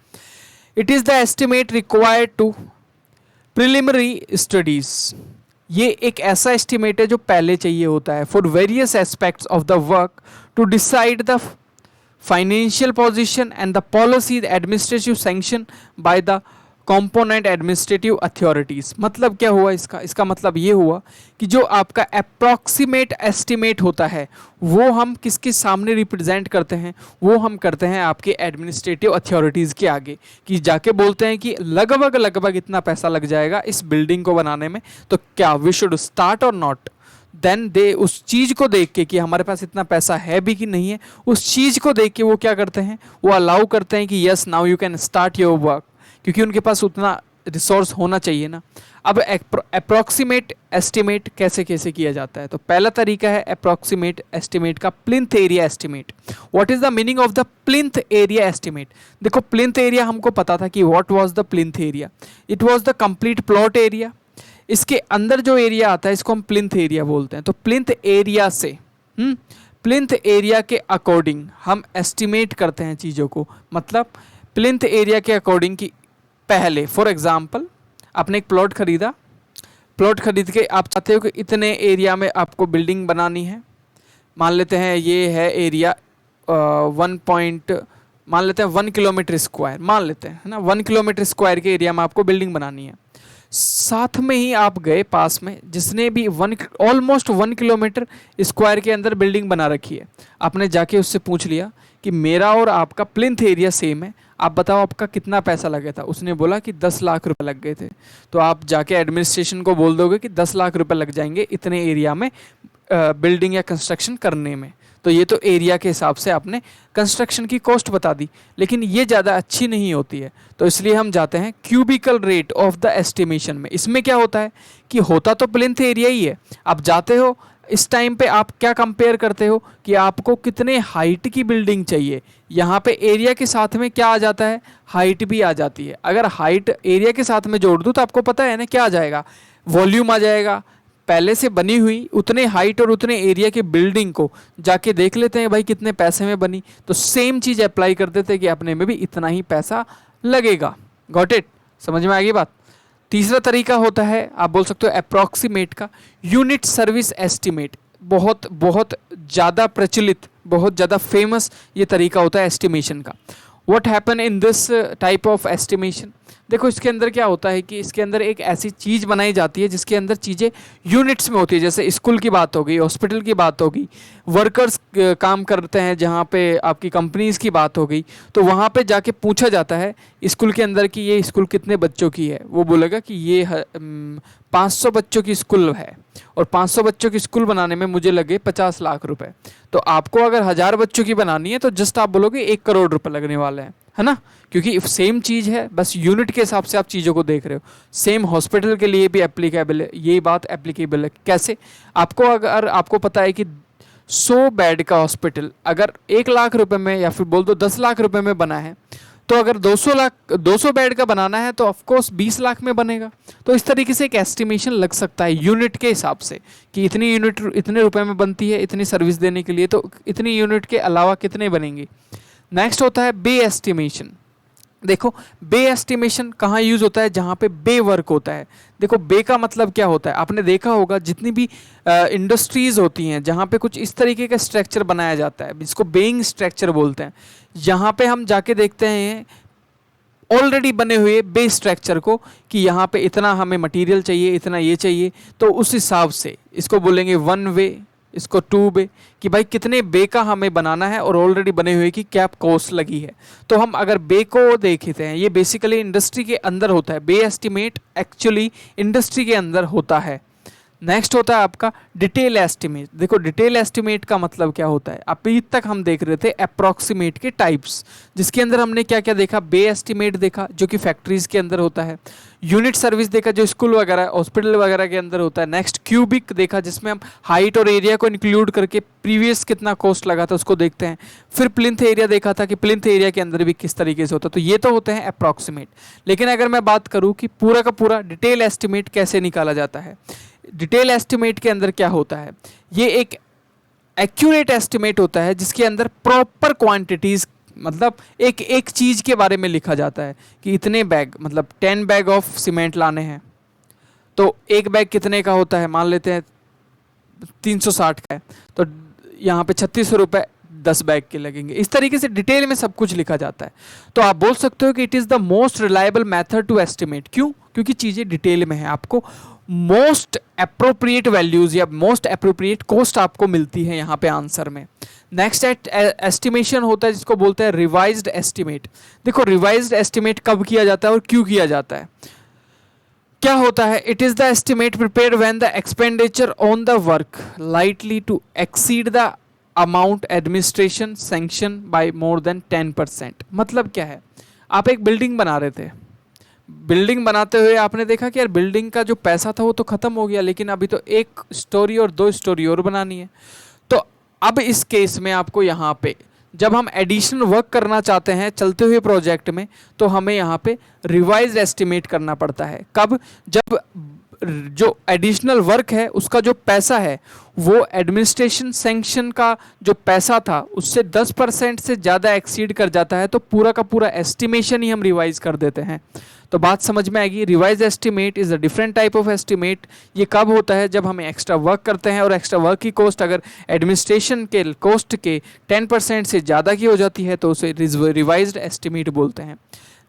It is the estimate required to preliminary studies. ये एक ऐसा एस्टिमेट है जो पहले चाहिए होता है for various aspects of the work to decide the financial position and the policy administrative sanction by the component administrative authorities. मतलब क्या हुआ इसका मतलब ये हुआ कि जो आपका अप्रॉक्सीमेट एस्टिमेट होता है वो हम किसके सामने रिप्रेजेंट करते हैं, वो हम करते हैं आपके एडमिनिस्ट्रेटिव अथॉरिटीज़ के आगे, कि जाके बोलते हैं कि लगभग लगभग इतना पैसा लग जाएगा इस बिल्डिंग को बनाने में, तो क्या वी शुड स्टार्ट और नॉट। देन दे उस चीज़ को देख के कि हमारे पास इतना पैसा है भी कि नहीं है, उस चीज़ को देख के वो क्या करते हैं, वो अलाउ करते हैं कि yes now you can start your work, क्योंकि उनके पास उतना रिसोर्स होना चाहिए ना। अब अप्रॉक्सीमेट एस्टिमेट कैसे कैसे किया जाता है, तो पहला तरीका है अप्रॉक्सीमेट एस्टिमेट का plinth area estimate. What is the meaning of the plinth area estimate? देखो प्लिंथ एरिया हमको पता था कि what was the plinth area, it was the complete plot area. इसके अंदर जो एरिया आता है इसको हम प्लिंथ एरिया बोलते हैं। तो प्लिंथ एरिया से प्लिंथ एरिया के अकॉर्डिंग हम एस्टिमेट करते हैं चीज़ों को। मतलब प्लिंथ एरिया के अकॉर्डिंग कि पहले फॉर एग्जांपल आपने एक प्लॉट खरीदा, प्लॉट खरीद के आप चाहते हो कि इतने एरिया में आपको बिल्डिंग बनानी है। मान लेते हैं ये है एरिया मान लेते हैं 1 किलोमीटर स्क्वायर, मान लेते हैं है ना, 1 किलोमीटर स्क्वायर के एरिया में आपको बिल्डिंग बनानी है। साथ में ही आप गए पास में जिसने भी ऑलमोस्ट 1 किलोमीटर स्क्वायर के अंदर बिल्डिंग बना रखी है, आपने जाके उससे पूछ लिया कि मेरा और आपका प्लिंथ एरिया सेम है, आप बताओ आपका कितना पैसा लगा था। उसने बोला कि 10 लाख रुपए लग गए थे। तो आप जाके एडमिनिस्ट्रेशन को बोल दोगे कि 10 लाख रुपए लग जाएंगे इतने एरिया में बिल्डिंग या कंस्ट्रक्शन करने में। तो ये तो एरिया के हिसाब से आपने कंस्ट्रक्शन की कॉस्ट बता दी, लेकिन ये ज़्यादा अच्छी नहीं होती है। तो इसलिए हम जाते हैं cubical rate of the estimation में। इसमें क्या होता है कि होता तो प्लिंथ एरिया ही है, आप जाते हो इस टाइम पे आप क्या कंपेयर करते हो कि आपको कितने हाइट की बिल्डिंग चाहिए। यहाँ पे एरिया के साथ में क्या आ जाता है, हाइट भी आ जाती है। अगर हाइट एरिया के साथ में जोड़ दूँ तो आपको पता है ना क्या आ जाएगा, वॉल्यूम आ जाएगा। पहले से बनी हुई उतने हाइट और उतने एरिया की बिल्डिंग को जाके देख लेते हैं भाई कितने पैसे में बनी, तो सेम चीज़ अप्लाई कर देते हैं कि अपने में भी इतना ही पैसा लगेगा। Got it? समझ में आ गई बात? तीसरा तरीका होता है, आप बोल सकते हो अप्रॉक्सीमेट का, यूनिट सर्विस एस्टिमेट। बहुत बहुत ज़्यादा प्रचलित, बहुत ज़्यादा फेमस ये तरीका होता है एस्टिमेशन का। What happen in this type of estimation? देखो इसके अंदर क्या होता है कि इसके अंदर एक ऐसी चीज़ बनाई जाती है जिसके अंदर चीज़ें यूनिट्स में होती है। जैसे स्कूल की बात हो गई, हॉस्पिटल की बात हो गई, वर्कर्स काम करते हैं जहाँ पे आपकी कंपनीज़ की बात हो गई, तो वहाँ पे जाके पूछा जाता है स्कूल के अंदर कि ये स्कूल कितने बच्चों की है। वो बोलेगा कि ये 500 बच्चों की स्कूल है और 500 बच्चों की स्कूल बनाने में मुझे लगे 50 लाख रुपए। तो आपको अगर 1000 बच्चों की बनानी है तो जस्ट आप बोलोगे 1 करोड़ रुपए लगने वाले हैं, है ना, क्योंकि सेम चीज़ है, बस यूनिट के हिसाब से आप चीज़ों को देख रहे हो। सेम हॉस्पिटल के लिए भी एप्लीकेबल है, ये बात एप्लीकेबल है। कैसे? आपको अगर आपको पता है कि 100 बेड का हॉस्पिटल अगर 1 लाख रुपए में या फिर बोल दो 10 लाख रुपए में बना है, तो अगर 200 बेड का बनाना है तो ऑफकोर्स 20 लाख में बनेगा। तो इस तरीके से एक एस्टिमेशन लग सकता है यूनिट के हिसाब से कि इतनी यूनिट इतने रुपए में बनती है इतनी सर्विस देने के लिए, तो इतनी यूनिट के अलावा कितने बनेंगे। नेक्स्ट होता है बे एस्टिमेशन। देखो बे एस्टिमेशन कहाँ यूज होता है, जहाँ पे बे वर्क होता है। देखो बे का मतलब क्या होता है, आपने देखा होगा जितनी भी इंडस्ट्रीज होती हैं जहाँ पे कुछ इस तरीके का स्ट्रक्चर बनाया जाता है, जिसको बेइंग स्ट्रक्चर बोलते हैं। यहाँ पे हम जाके देखते हैं ऑलरेडी बने हुए बे स्ट्रक्चर को कि यहाँ पे इतना हमें मटेरियल चाहिए, इतना ये चाहिए, तो उस हिसाब से इसको बोलेंगे वन वे, इसको टू बे, कि भाई कितने बे का हमें बनाना है और ऑलरेडी बने हुए की क्या कॉस्ट लगी है। तो हम अगर बे को देखते हैं, ये बेसिकली इंडस्ट्री के अंदर होता है, बे एस्टिमेट एक्चुअली इंडस्ट्री के अंदर होता है। नेक्स्ट होता है आपका डिटेल एस्टिमेट। देखो डिटेल एस्टिमेट का मतलब क्या होता है, अभी तक हम देख रहे थे अप्रॉक्सीमेट के टाइप्स, जिसके अंदर हमने क्या क्या देखा, बे एस्टिमेट देखा जो कि फैक्ट्रीज के अंदर होता है, यूनिट सर्विस देखा जो स्कूल वगैरह हॉस्पिटल वगैरह के अंदर होता है, नेक्स्ट क्यूबिक देखा जिसमें हम हाइट और एरिया को इंक्लूड करके प्रीवियस कितना कॉस्ट लगा था उसको देखते हैं, फिर प्लिंथ एरिया देखा था कि प्लिंथ एरिया के अंदर भी किस तरीके से होता है। तो ये तो होते हैं अप्रॉक्सीमेट। लेकिन अगर मैं बात करूँ कि पूरा का पूरा डिटेल एस्टिमेट कैसे निकाला जाता है, डिटेल एस्टिमेट के अंदर क्या होता है, ये एक एक्यूरेट एस्टिमेट होता है जिसके अंदर प्रॉपर क्वांटिटीज, मतलब एक एक चीज़ के बारे में लिखा जाता है कि इतने बैग, मतलब 10 बैग ऑफ सीमेंट लाने हैं, तो एक बैग कितने का होता है, मान लेते हैं 360 का है, तो यहाँ पे 3600 रुपये 10 बैग के लगेंगे। इस तरीके से डिटेल में सब कुछ लिखा जाता है। तो आप बोल सकते हो कि it is the most reliable method to estimate. क्यों? क्योंकि चीज़ें डिटेल में है, आपको मोस्ट अप्रोप्रिएट वैल्यूज या मोस्ट अप्रोप्रिएट कॉस्ट आपको मिलती है यहाँ पे आंसर में। नेक्स्ट एस्टिमेशन होता है जिसको बोलते हैं रिवाइज्ड एस्टिमेट। देखो रिवाइज्ड एस्टिमेट कब किया जाता है और क्यों किया जाता है, क्या होता है, it is the estimate prepared when the expenditure on the work lightly to exceed the amount administration sanction by more than 10%। मतलब क्या है, आप एक बिल्डिंग बना रहे थे, बिल्डिंग बनाते हुए आपने देखा कि यार बिल्डिंग का जो पैसा था वो तो ख़त्म हो गया, लेकिन अभी तो एक स्टोरी और 2 स्टोरी और बनानी है। तो अब इस केस में आपको यहाँ पे जब हम एडिशनल वर्क करना चाहते हैं चलते हुए प्रोजेक्ट में, तो हमें यहाँ पे रिवाइज एस्टिमेट करना पड़ता है। कब? जब जो एडिशनल वर्क है उसका जो पैसा है वो एडमिनिस्ट्रेशन सैंक्शन का जो पैसा था उससे 10% से ज़्यादा एक्सीड कर जाता है, तो पूरा का पूरा एस्टिमेशन ही हम रिवाइज कर देते हैं। तो बात समझ में आएगी। Revise estimate is a different type of estimate. ये कब होता है, जब हमें एक्स्ट्रा वर्क करते हैं और एक्स्ट्रा वर्क की कॉस्ट अगर एडमिनिस्ट्रेशन के कॉस्ट के 10% से ज़्यादा की हो जाती है तो उसे रिवाइज्ड एस्टिमेट बोलते हैं।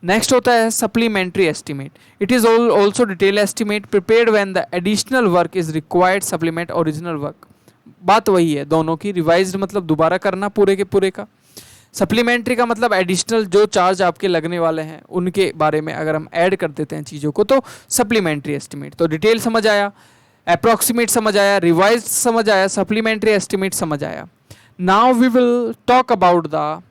नेक्स्ट होता है supplementary estimate. It is also detail estimate prepared when the additional work is required supplement original work. बात वही है दोनों की, रिवाइज्ड मतलब दोबारा करना पूरे के पूरे का, सप्लीमेंट्री का मतलब एडिशनल जो चार्ज आपके लगने वाले हैं उनके बारे में अगर हम ऐड कर देते हैं चीज़ों को तो सप्लीमेंट्री एस्टिमेट। तो डिटेल समझ आया, अप्रॉक्सीमेट समझ आया, रिवाइज समझ आया, सप्लीमेंट्री एस्टिमेट समझ आया। Now we will talk about the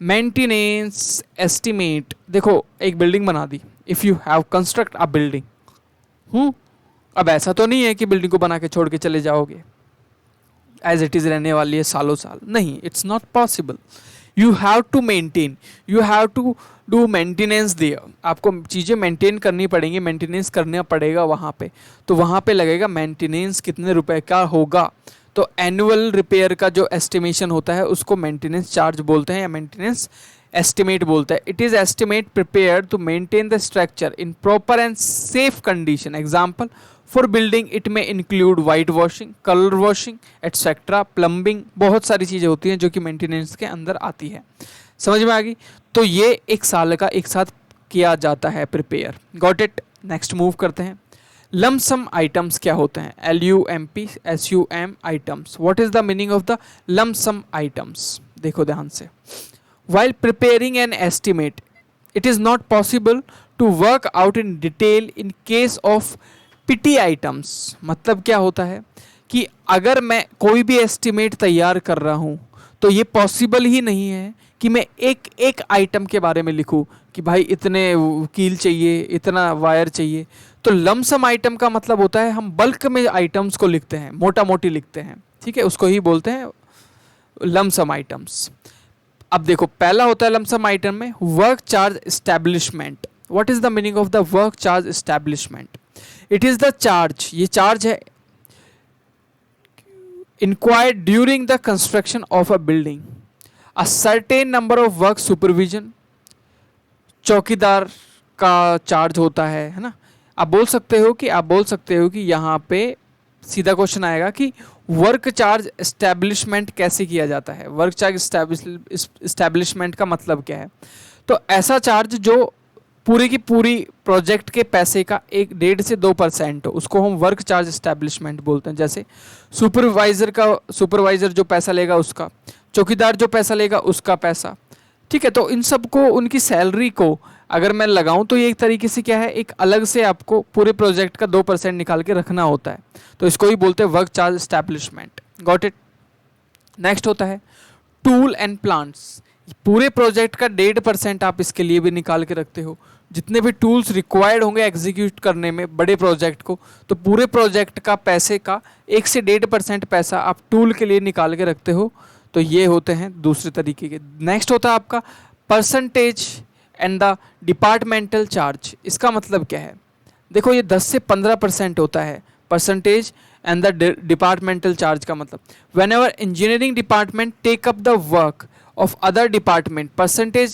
maintenance estimate. देखो एक बिल्डिंग बना दी, if you have construct a building, अब ऐसा तो नहीं है कि बिल्डिंग को बना के छोड़ के चले जाओगे, एज इट इज़ रहने वाली है सालों साल, नहीं, it's not possible. You have to maintain, you have to do maintenance there. आपको चीज़ें मेंटेन करनी पड़ेंगी, मेंटेनेंस करना पड़ेगा वहाँ पे, तो वहाँ पे लगेगा मेंटेनेंस कितने रुपए का होगा। तो एनुअल रिपेयर का जो एस्टिमेशन होता है उसको मेंटेनेंस चार्ज बोलते हैं या मेंटेनेंस एस्टिमेट बोलते हैं। It is estimate prepared to maintain the structure in proper and safe condition. Example for building it में include white washing, colour washing etcetera, plumbing, बहुत सारी चीज़ें होती हैं जो कि मेंटेनेंस के अंदर आती है। समझ में आ गई? तो ये एक साल का एक साथ किया जाता है prepare. Got it? Next move करते हैं। लमसम आइटम्स क्या होते हैं? LUMP items. What is the meaning of the lump sum items? देखो ध्यान से। While preparing an estimate, it is not possible to work out in detail in case of petty items। मतलब क्या होता है कि अगर मैं कोई भी एस्टिमेट तैयार कर रहा हूँ तो ये पॉसिबल ही नहीं है कि मैं एक एक आइटम के बारे में लिखूँ कि भाई इतने कील चाहिए, इतना वायर चाहिए। तो लमसम आइटम का मतलब होता है हम बल्क में आइटम्स को लिखते हैं, मोटा मोटी लिखते हैं, ठीक है, उसको ही बोलते हैं लमसम आइटम्स। अब देखो पहला होता है लमसम आइटम में work charge establishment. What is the meaning of the work charge establishment? It is the charge, ये चार्ज है inquired during the construction of a building, a certain number of work supervision, चौकीदार का charge होता है ना। आप बोल सकते हो कि यहाँ पे सीधा क्वेश्चन आएगा कि वर्क चार्ज एस्टैब्लिशमेंट कैसे किया जाता है, वर्क चार्ज एस्टैब्लिशमेंट का मतलब क्या है। तो ऐसा चार्ज जो पूरी की पूरी प्रोजेक्ट के पैसे का 1.5 से 2% हो, उसको हम वर्क चार्ज एस्टैब्लिशमेंट बोलते हैं। जैसे सुपरवाइजर जो पैसा लेगा उसका, चौकीदार जो पैसा लेगा उसका पैसा, ठीक है। तो इन सबको उनकी सैलरी को अगर मैं लगाऊं तो ये एक तरीके से क्या है, एक अलग से आपको पूरे प्रोजेक्ट का 2% निकाल के रखना होता है, तो इसको ही बोलते हैं work charge establishment. Got it. Next होता है टूल एंड प्लांट्स। पूरे प्रोजेक्ट का 1.5% आप इसके लिए भी निकाल के रखते हो। जितने भी टूल्स रिक्वायर्ड होंगे एग्जीक्यूट करने में बड़े प्रोजेक्ट को, तो पूरे प्रोजेक्ट का पैसे का 1 से 1.5% पैसा आप टूल के लिए निकाल के रखते हो। तो ये होते हैं दूसरे तरीके के। नेक्स्ट होता है आपका percentage and the departmental charge. इसका मतलब क्या है, देखो ये 10 से 15% होता है percentage and the departmental charge का मतलब whenever engineering department take up the work of other department, percentage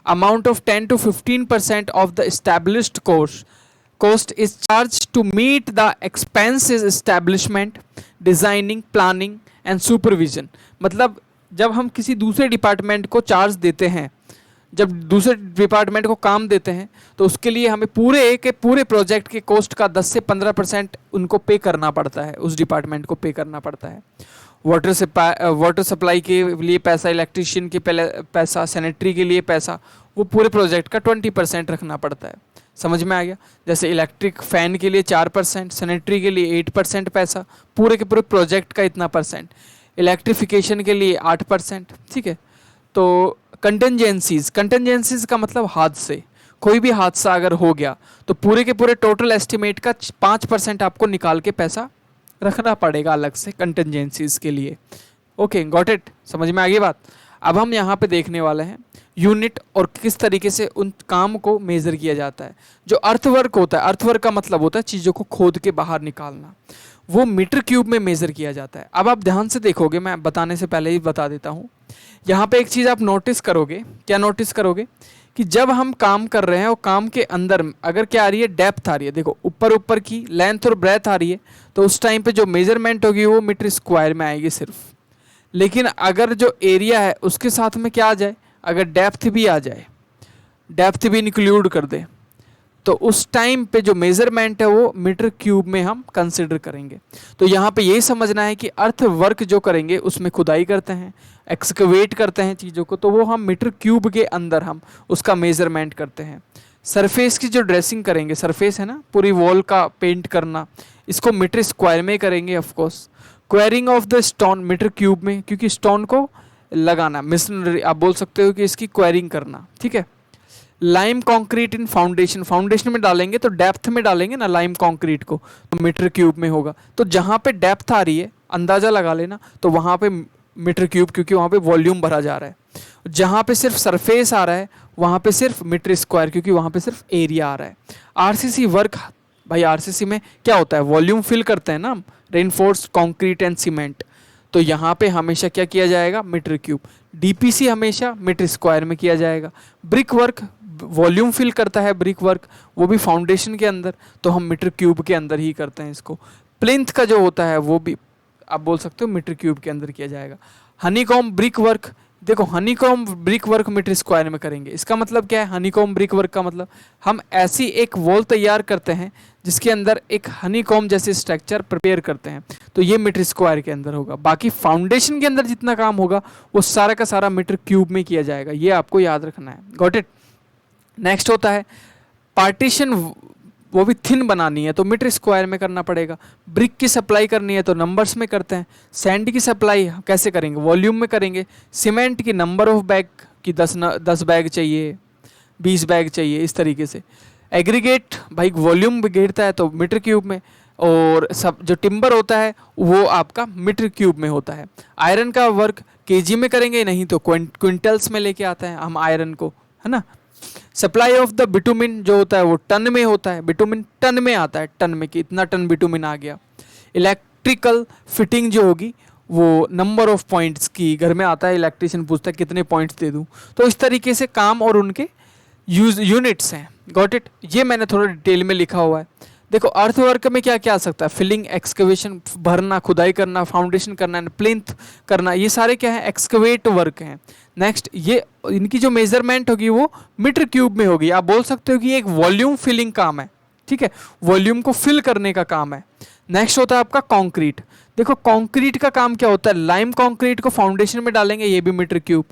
amount of 10 to 15% of the established cost is charged to meet the expenses establishment, designing, planning and supervision। मतलब जब हम किसी दूसरे department को charge देते हैं, जब दूसरे डिपार्टमेंट को काम देते हैं, तो उसके लिए हमें पूरे प्रोजेक्ट के कॉस्ट का 10 से 15% उनको पे करना पड़ता है, उस डिपार्टमेंट को पे करना पड़ता है। वाटर सप्लाई के लिए पैसा, इलेक्ट्रिशियन के पैसा, सैनिटरी के लिए पैसा, वो पूरे प्रोजेक्ट का 20% रखना पड़ता है। समझ में आ गया। जैसे इलेक्ट्रिक फ़ैन के लिए 4%, सैनिटरी के लिए 8% पैसा, पूरे के पूरे प्रोजेक्ट का इतना परसेंट, इलेक्ट्रिफिकेशन के लिए 8%, ठीक है। तो कंटेंजेंसीज का मतलब हादसे, कोई भी हादसा अगर हो गया तो पूरे के पूरे टोटल एस्टिमेट का 5% आपको निकाल के पैसा रखना पड़ेगा अलग से कंटेंजेंसीज के लिए। ओके, गॉट इट, समझ में आ गई बात। अब हम यहाँ पे देखने वाले हैं यूनिट और किस तरीके से उन काम को मेज़र किया जाता है। जो अर्थवर्क होता है, अर्थवर्क का मतलब होता है चीज़ों को खोद के बाहर निकालना, वो मीटर क्यूब में मेज़र किया जाता है। अब आप ध्यान से देखोगे, मैं बताने से पहले ही बता देता हूँ, यहाँ पे एक चीज़ आप नोटिस करोगे। क्या नोटिस करोगे कि जब हम काम कर रहे हैं और काम के अंदर अगर क्या आ रही है, डेप्थ आ रही है, देखो ऊपर की लेंथ और ब्रेथ आ रही है, तो उस टाइम पे जो मेजरमेंट होगी वो मीटर स्क्वायर में आएगी सिर्फ। लेकिन अगर जो एरिया है उसके साथ में क्या आ जाए, अगर डेप्थ भी आ जाए, डेप्थ भी इंक्लूड कर दे, तो उस टाइम पे जो मेजरमेंट है वो मीटर क्यूब में हम कंसिडर करेंगे। तो यहाँ पे यही समझना है कि अर्थ वर्क जो करेंगे उसमें खुदाई करते हैं, एक्सकवेट करते हैं चीज़ों को, तो वो हम मीटर क्यूब के अंदर हम उसका मेजरमेंट करते हैं। सरफेस की जो ड्रेसिंग करेंगे, सरफेस है ना, पूरी वॉल का पेंट करना, इसको मीटर स्क्वायर में करेंगे of course. Quarrying of the stone metre cube में, क्योंकि स्टोन को लगाना, मिशनरी आप बोल सकते हो कि इसकी क्वेरिंग करना, ठीक है। लाइम कंक्रीट इन फाउंडेशन, फाउंडेशन में डालेंगे तो डेप्थ में डालेंगे ना लाइम कंक्रीट को, तो मीटर क्यूब में होगा। तो जहाँ पे डेप्थ आ रही है अंदाज़ा लगा लेना, तो वहाँ पे मीटर क्यूब, क्योंकि वहाँ पे वॉल्यूम भरा जा रहा है। जहाँ पे सिर्फ सरफेस आ रहा है वहाँ पे सिर्फ मीटर स्क्वायर, क्योंकि वहाँ पे सिर्फ एरिया आ रहा है। आरसीसी वर्क, भाई आरसीसी में क्या होता है, वॉल्यूम फिल करते हैं ना हम, रेनफोर्स्ड कंक्रीट एंड सीमेंट, तो यहाँ पे हमेशा क्या किया जाएगा, मीटर क्यूब। डीपीसी हमेशा मीटर स्क्वायर में किया जाएगा। ब्रिक वर्क वॉल्यूम फिल करता है, ब्रिक वर्क वो भी फाउंडेशन के अंदर, तो हम मीटर क्यूब के अंदर ही करते हैं इसको। प्लिंथ का जो होता है वो भी आप बोल सकते हो मीटर क्यूब के अंदर किया जाएगा। हनीकॉम्ब ब्रिक वर्क, देखो honeycomb brick work metre square में करेंगे। इसका मतलब क्या है, हनीकॉम्ब ब्रिक वर्क का मतलब हम ऐसी एक वॉल तैयार करते हैं जिसके अंदर एक हनीकॉम्ब जैसे स्ट्रक्चर प्रिपेयर करते हैं, तो ये मीटर स्क्वायर के अंदर होगा। बाकी फाउंडेशन के अंदर जितना काम होगा वो सारा का सारा मीटर क्यूब में किया जाएगा, ये आपको याद रखना है। Got it. नेक्स्ट होता है पार्टीशन, वो भी थिन बनानी है तो मीटर स्क्वायर में करना पड़ेगा। ब्रिक की सप्लाई करनी है तो नंबर्स में करते हैं। सैंड की सप्लाई कैसे करेंगे, वॉल्यूम में करेंगे। सीमेंट की नंबर ऑफ बैग की 10 बैग चाहिए, 20 बैग चाहिए, इस तरीके से। एग्रीगेट भाई वॉल्यूम घेरता है तो मीटर क्यूब में, और सब जो टिम्बर होता है वो आपका मीटर क्यूब में होता है। आयरन का वर्क केजी में करेंगे, नहीं तो क्विंटल्स में लेके आता है हम आयरन को, है ना। सप्लाई ऑफ द बिटुमिन जो होता है वो टन में होता है, बिटुमिन टन में आता है, टन में कि इतना टन बिटुमिन आ गया। इलेक्ट्रिकल फिटिंग जो होगी वो नंबर ऑफ पॉइंट्स की, घर में आता है इलेक्ट्रिशियन पूछता है कितने पॉइंट्स दे दूं, तो इस तरीके से काम और उनके यूनिट्स हैं। Got it. ये मैंने थोड़ा डिटेल में लिखा हुआ है। देखो अर्थ वर्क में क्या क्या आ सकता है, फिलिंग, एक्सकवेशन, भरना, खुदाई करना, फाउंडेशन करना, प्लिंथ करना, ये सारे क्या है, एक्सकवेट वर्क हैं। नेक्स्ट ये इनकी जो मेजरमेंट होगी वो मीटर क्यूब में होगी। आप बोल सकते हो कि एक वॉल्यूम फिलिंग काम है, ठीक है, वॉल्यूम को फिल करने का काम है। नेक्स्ट होता है आपका कंक्रीट। देखो कंक्रीट का काम क्या होता है, लाइम कंक्रीट को फाउंडेशन में डालेंगे, ये भी मीटर क्यूब।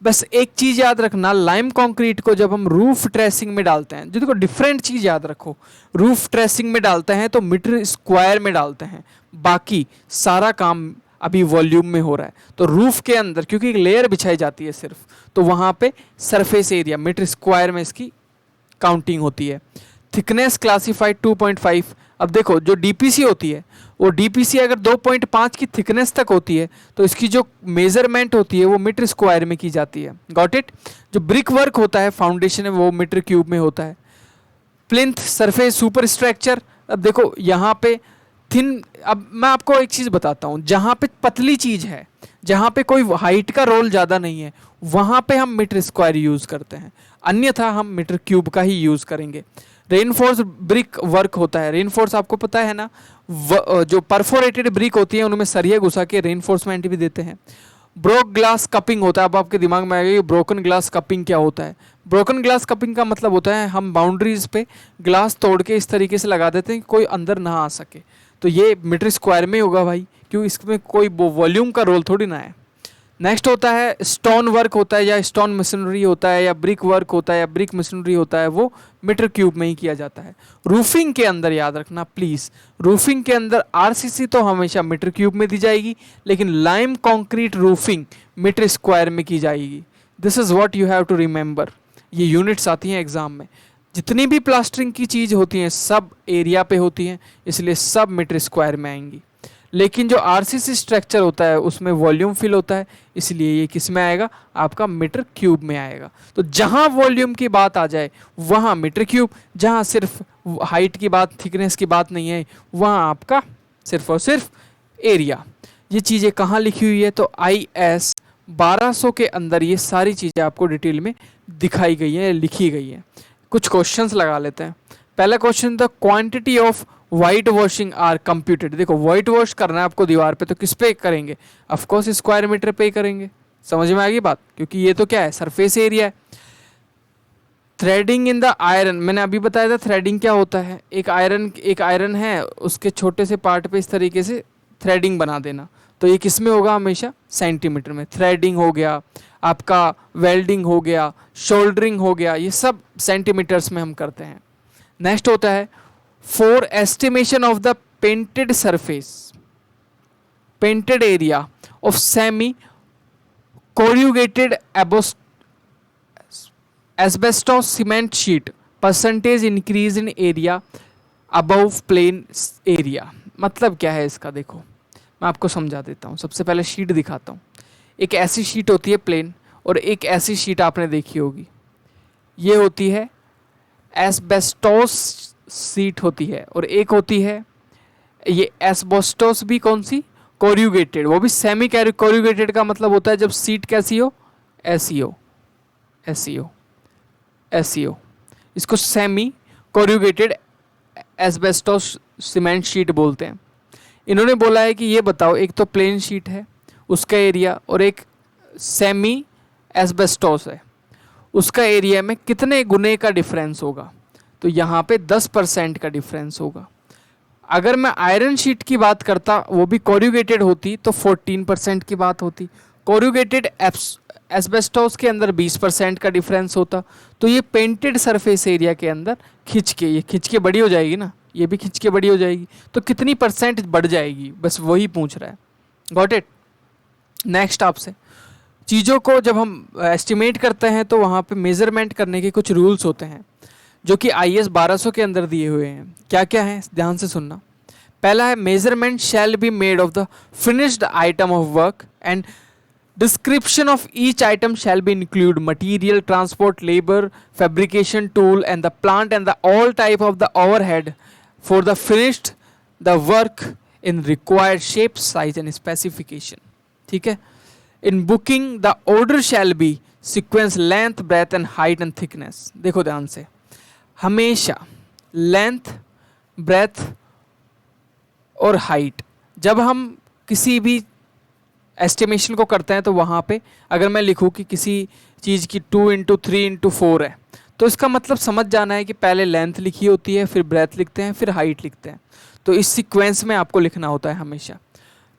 बस एक चीज याद रखना, लाइम कंक्रीट को जब हम रूफ ट्रेसिंग में डालते हैं, जो देखो डिफरेंट चीज याद रखो, रूफ ट्रेसिंग में डालते हैं तो मीटर स्क्वायर में डालते हैं, बाकी सारा काम अभी वॉल्यूम में हो रहा है। तो रूफ के अंदर क्योंकि एक लेयर बिछाई जाती है सिर्फ, तो वहां पे सरफेस एरिया मीटर स्क्वायर में इसकी काउंटिंग होती है। Thickness classified 2.5। अब देखो जो डीपीसी होती है वो डीपीसी अगर 2.5 की थिकनेस तक होती है तो इसकी जो मेजरमेंट होती है वो मीटर स्क्वायर में की जाती है। Got it. जो ब्रिक वर्क होता है फाउंडेशन है वो मीटर क्यूब में होता है। Plinth, surface, super structure. अब देखो यहाँ पे थिन, अब मैं आपको एक चीज़ बताता हूँ, जहाँ पे पतली चीज़ है, जहाँ पे कोई हाइट का रोल ज़्यादा नहीं है, वहाँ पे हम मीटर स्क्वायर यूज़ करते हैं, अन्यथा हम मीटर क्यूब का ही यूज़ करेंगे। रेनफोर्स ब्रिक वर्क होता है। रेनफोर्स आपको पता है ना, जो परफोरेटेड ब्रिक होती है उनमें सरिया घुसा के रेनफोर्समेंट भी देते हैं। ब्रोक ग्लास कपिंग होता है। अब आपके दिमाग में आएगा कि ब्रोकन ग्लास कपिंग क्या होता है। ब्रोकन ग्लास कपिंग का मतलब होता है हम बाउंड्रीज पे ग्लास तोड़ के इस तरीके से लगा देते हैं कि कोई अंदर ना आ सके। तो ये मीटर स्क्वायर में होगा भाई, क्यों, इसमें कोई वॉल्यूम का रोल थोड़ी ना है। नेक्स्ट होता है स्टोन वर्क होता है, या स्टोन मशीनरी होता है, या ब्रिक वर्क होता है, या ब्रिक मशीनरी होता है, वो मीटर क्यूब में ही किया जाता है। रूफिंग के अंदर याद रखना प्लीज़, रूफिंग के अंदर आरसीसी तो हमेशा मीटर क्यूब में दी जाएगी, लेकिन lime concrete roofing metre square में की जाएगी। This is what you have to remember. ये यूनिट्स आती हैं एग्जाम में। जितनी भी प्लास्टरिंग की चीज़ होती हैं सब एरिया पे होती हैं, इसलिए सब मीटर स्क्वायर में आएंगी। लेकिन जो आरसीसी स्ट्रक्चर होता है उसमें वॉल्यूम फिल होता है, इसलिए ये किस में आएगा, आपका मीटर क्यूब में आएगा। तो जहाँ वॉल्यूम की बात आ जाए वहाँ मीटर क्यूब, जहाँ सिर्फ हाइट की बात, थिकनेस की बात नहीं है, वहाँ आपका सिर्फ और सिर्फ एरिया। ये चीज़ें कहाँ लिखी हुई है, तो IS 1200 के अंदर ये सारी चीज़ें आपको डिटेल में दिखाई गई हैं, लिखी गई हैं। कुछ क्वेश्चंस लगा लेते हैं। पहला क्वेश्चन था quantity of white washing are computed. देखो वाइट वॉश करना है आपको दीवार पे, तो किस पे करेंगे, ऑफ कोर्स स्क्वायर मीटर पे ही करेंगे। समझ में आ गई बात, क्योंकि ये तो क्या है, सरफेस एरिया है। थ्रेडिंग इन द आयरन, मैंने अभी बताया था थ्रेडिंग क्या होता है। एक आयरन है, उसके छोटे से पार्ट पे इस तरीके से थ्रेडिंग बना देना, तो ये किस में होगा, हमेशा सेंटीमीटर में। थ्रेडिंग हो गया आपका, वेल्डिंग हो गया, शोल्डरिंग हो गया, ये सब सेंटीमीटर्स में हम करते हैं। नेक्स्ट होता है for estimation of the painted surface, painted area of semi corrugated asbestos cement sheet, percentage increase in area above plain area. मतलब क्या है इसका, देखो मैं आपको समझा देता हूँ। सबसे पहले शीट दिखाता हूँ। एक ऐसी शीट होती है प्लेन, और एक ऐसी शीट आपने देखी होगी, ये होती है एस्बेस्टोस शीट होती है, और एक होती है ये एस्बेस्टोस भी कौन सी, कोरुगेटेड, वो भी सेमी कोरुगेटेड का मतलब होता है जब शीट कैसी हो, ऐसी हो, ऐसी हो, ऐसी हो, इसको semi corrugated asbestos cement sheet बोलते हैं। इन्होंने बोला है कि ये बताओ, एक तो प्लेन शीट है उसका एरिया, और एक सेमी एस्बेस्टोस है उसका एरिया में कितने गुने का डिफरेंस होगा, तो यहाँ पे 10% का डिफरेंस होगा। अगर मैं आयरन शीट की बात करता, वो भी कोरुगेटेड होती, तो 14% की बात होती। कोरुगेटेड एस्बेस्टोस के अंदर 20% का डिफरेंस होता। तो ये पेंटेड सरफेस एरिया के अंदर ये खिंच के बड़ी हो जाएगी ना, ये भी खिंच के बड़ी हो जाएगी, तो कितनी परसेंट बढ़ जाएगी, बस वही पूछ रहा है। Got it. नेक्स्ट आपसे चीज़ों को जब हम एस्टिमेट करते हैं तो वहाँ पे मेजरमेंट करने के कुछ रूल्स होते हैं जो कि IS 1200 के अंदर दिए हुए हैं। क्या क्या है, ध्यान से सुनना। पहला है measurement shall be made of the finished item of work and description of each item shall be include material, transport, labour, fabrication tool and the plant and the all type of the overhead for the finished the work in required shape, size and specification. ठीक है। In booking the order shall be sequence length, breadth and height and thickness. देखो ध्यान से, हमेशा length, breath और height, जब हम किसी भी एस्टिमेशन को करते हैं तो वहाँ पे अगर मैं लिखूँ कि किसी चीज़ की 2 इंटू 3 इंटू 4 है, तो इसका मतलब समझ जाना है कि पहले लेंथ लिखी होती है, फिर ब्रेथ लिखते हैं, फिर हाइट लिखते हैं। तो इस सीक्वेंस में आपको लिखना होता है हमेशा।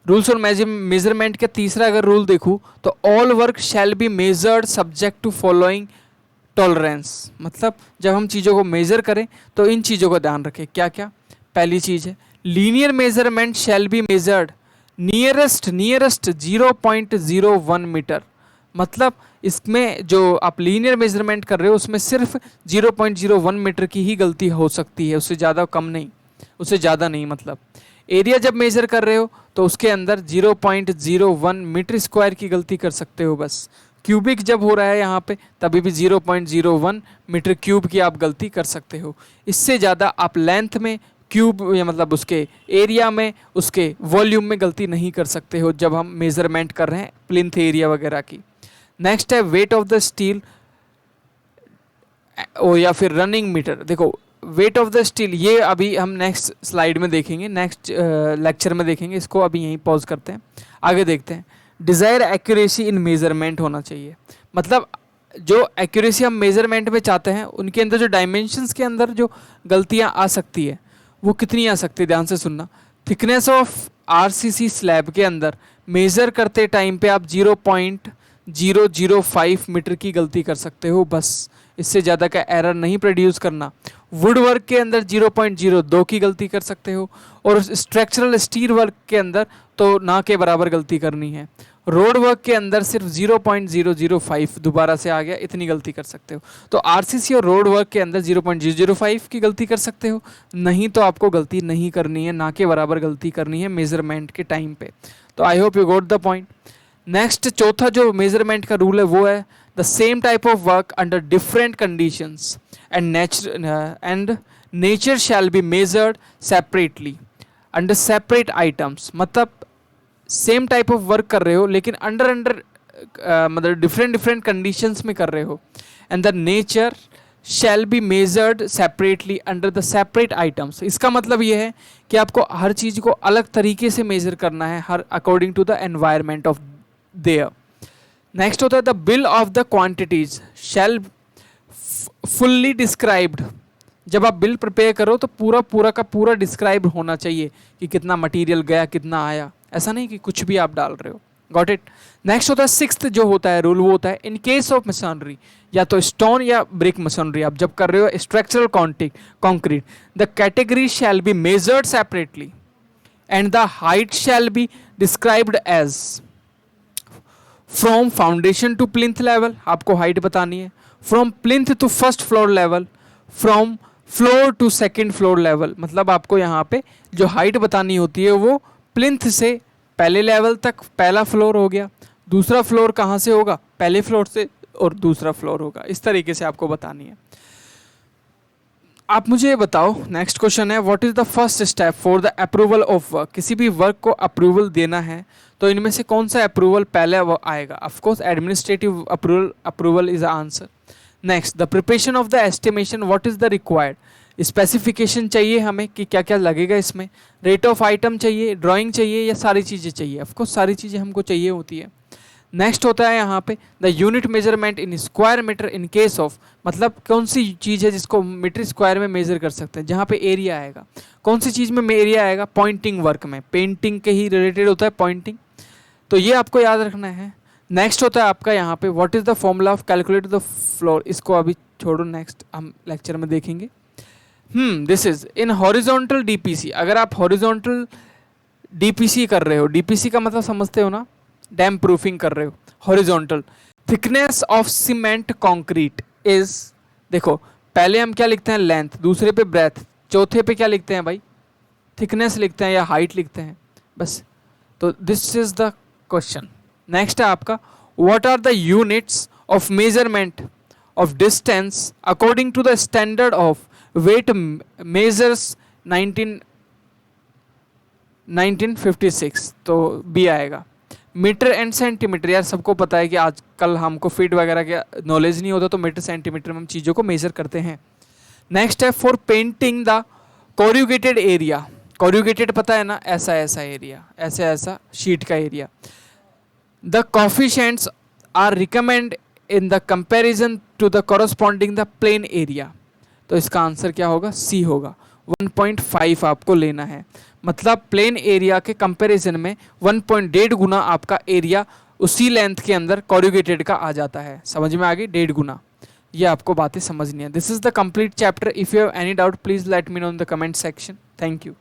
रूल्स और मेजरमेंट का तीसरा अगर रूल देखूँ तो all work shall be measured subject to following tolerance. मतलब जब हम चीज़ों को मेज़र करें तो इन चीज़ों का ध्यान रखें। क्या क्या? पहली चीज़ है linear measurement shall be measured nearest 0.01 metre. मतलब इसमें जो आप लीनियर मेजरमेंट कर रहे हो उसमें सिर्फ 0.01 मीटर की ही गलती हो सकती है, उससे ज़्यादा कम नहीं, उससे ज़्यादा नहीं। मतलब एरिया जब मेजर कर रहे हो तो उसके अंदर 0.01 मीटर स्क्वायर की गलती कर सकते हो बस। क्यूबिक जब हो रहा है यहाँ पे तभी भी 0.01 मीटर क्यूब की आप गलती कर सकते हो। इससे ज़्यादा आप लेंथ में, क्यूब या मतलब उसके एरिया में, उसके वॉल्यूम में गलती नहीं कर सकते हो जब हम मेजरमेंट कर रहे हैं प्लिंथ एरिया वगैरह की। नेक्स्ट है वेट ऑफ द स्टील या फिर रनिंग मीटर। देखो वेट ऑफ द स्टील ये अभी हम नेक्स्ट स्लाइड में देखेंगे, नेक्स्ट लेक्चर में देखेंगे, इसको अभी यहीं पॉज करते हैं, आगे देखते हैं। डिज़ायर एक्यूरेसी इन मेजरमेंट होना चाहिए। मतलब जो एक्यूरेसी हम मेजरमेंट में चाहते हैं उनके अंदर जो डायमेंशंस के अंदर जो गलतियां आ सकती है वो कितनी आ सकती है, ध्यान से सुनना। थिकनेस ऑफ आरसीसी स्लैब के अंदर मेज़र करते टाइम पे आप 0.005 मीटर की गलती कर सकते हो बस, इससे ज़्यादा का एरर नहीं प्रोड्यूस करना। वुड वर्क के अंदर 0.02 की गलती कर सकते हो, और स्ट्रक्चरल स्टील वर्क के अंदर तो ना के बराबर गलती करनी है। रोड वर्क के अंदर सिर्फ 0.005, दोबारा से आ गया, इतनी गलती कर सकते हो। तो आरसीसी और रोड वर्क के अंदर 0.005 की गलती कर सकते हो, नहीं तो आपको गलती नहीं करनी है, ना के बराबर गलती करनी है मेजरमेंट के टाइम पे। तो I hope you got the point. Next चौथा जो मेजरमेंट का रूल है वो है the same type of work under different conditions and nature shell be measured separately under separate items. मतलब सेम टाइप ऑफ वर्क कर रहे हो लेकिन अंडर मतलब डिफरेंट कंडीशंस में कर रहे हो, and the nature shell be measured separately under the separate items. इसका मतलब ये है कि आपको हर चीज़ को अलग तरीके से मेजर करना है, हर according to the environment of there. Next होता है the bill of the quantities shall fully described. जब आप बिल प्रिपेयर करो तो पूरा का पूरा डिस्क्राइब होना चाहिए कि कितना मटेरियल गया, कितना आया, ऐसा नहीं कि कुछ भी आप डाल रहे हो। Got it. नेक्स्ट होता है सिक्स्थ जो होता है रूल, वो होता है इन केस ऑफ मशीनरी, या तो स्टोन या ब्रिक मशीनरी आप जब कर रहे हो structural concrete, the category shall be measured separately and the height shall be described as from foundation to plinth level, आपको हाइट बतानी है, from plinth to first floor level, from floor to second floor level. मतलब आपको यहाँ पे जो height बतानी होती है वो प्लिंथ से पहले लेवल तक, पहला फ्लोर हो गया, दूसरा फ्लोर कहाँ से होगा, पहले फ्लोर से, और दूसरा फ्लोर होगा, इस तरीके से आपको बतानी है। आप मुझे ये बताओ, नेक्स्ट क्वेश्चन है what is the first step for the approval of work. किसी भी वर्क को अप्रूवल देना है तो इनमें से कौन सा अप्रूवल पहले आएगा? Of course administrative approval is the answer. Next the preparation of the estimation, what is the required. Specification चाहिए हमें कि क्या क्या लगेगा इसमें, रेट ऑफ आइटम चाहिए, ड्राइंग चाहिए, या सारी चीज़ें चाहिए? ऑफ कोर्स सारी चीज़ें हमको चाहिए होती है। नेक्स्ट होता है यहाँ पे the unit measurement in square metre in case of, मतलब कौन सी चीज़ है जिसको मीटर स्क्वायर में मेजर कर सकते हैं, जहाँ पे एरिया आएगा। कौन सी चीज़ में एरिया आएगा? पॉइंटिंग वर्क में, पेंटिंग के ही रिलेटेड होता है पॉइंटिंग, तो ये आपको याद रखना है। नेक्स्ट होता है आपका यहाँ पे what is the formula of calculate the floor, इसको अभी छोड़ो, नेक्स्ट हम लेक्चर में देखेंगे। This is in horizontal DPC. अगर आप हॉरिजॉन्टल डीपीसी कर रहे हो, डीपीसी का मतलब समझते हो ना, डैम प्रूफिंग कर रहे हो, horizontal. Thickness of cement concrete is, देखो पहले हम क्या लिखते हैं, लेंथ, दूसरे पे ब्रेथ, चौथे पे क्या लिखते हैं भाई, थिकनेस लिखते हैं या हाइट लिखते हैं बस। तो this is the question. Next है आपका what are the units of measurement of distance according to the standard of weight measures 1956, तो बी आएगा। मीटर एंड सेंटीमीटर, यार सबको पता है कि आजकल हमको फीट वगैरह का नॉलेज नहीं होता, तो मीटर सेंटीमीटर में हम चीज़ों को मेजर करते हैं। नेक्स्ट है for painting the corrugated area. Corrugated पता है ना, ऐसा ऐसा एरिया, ऐसे ऐसा शीट का area. The coefficients are recommend in the comparison to the corresponding the plane area. तो इसका आंसर क्या होगा, सी होगा। 1.5 आपको लेना है, मतलब प्लेन एरिया के कंपैरिजन में 1.5 गुना आपका एरिया उसी लेंथ के अंदर कोरुगेटेड का आ जाता है। समझ में आ गई, 1.5 गुना। ये आपको बातें समझनी है। This is the complete chapter. If you have any doubt please let me know in the comment section. Thank you.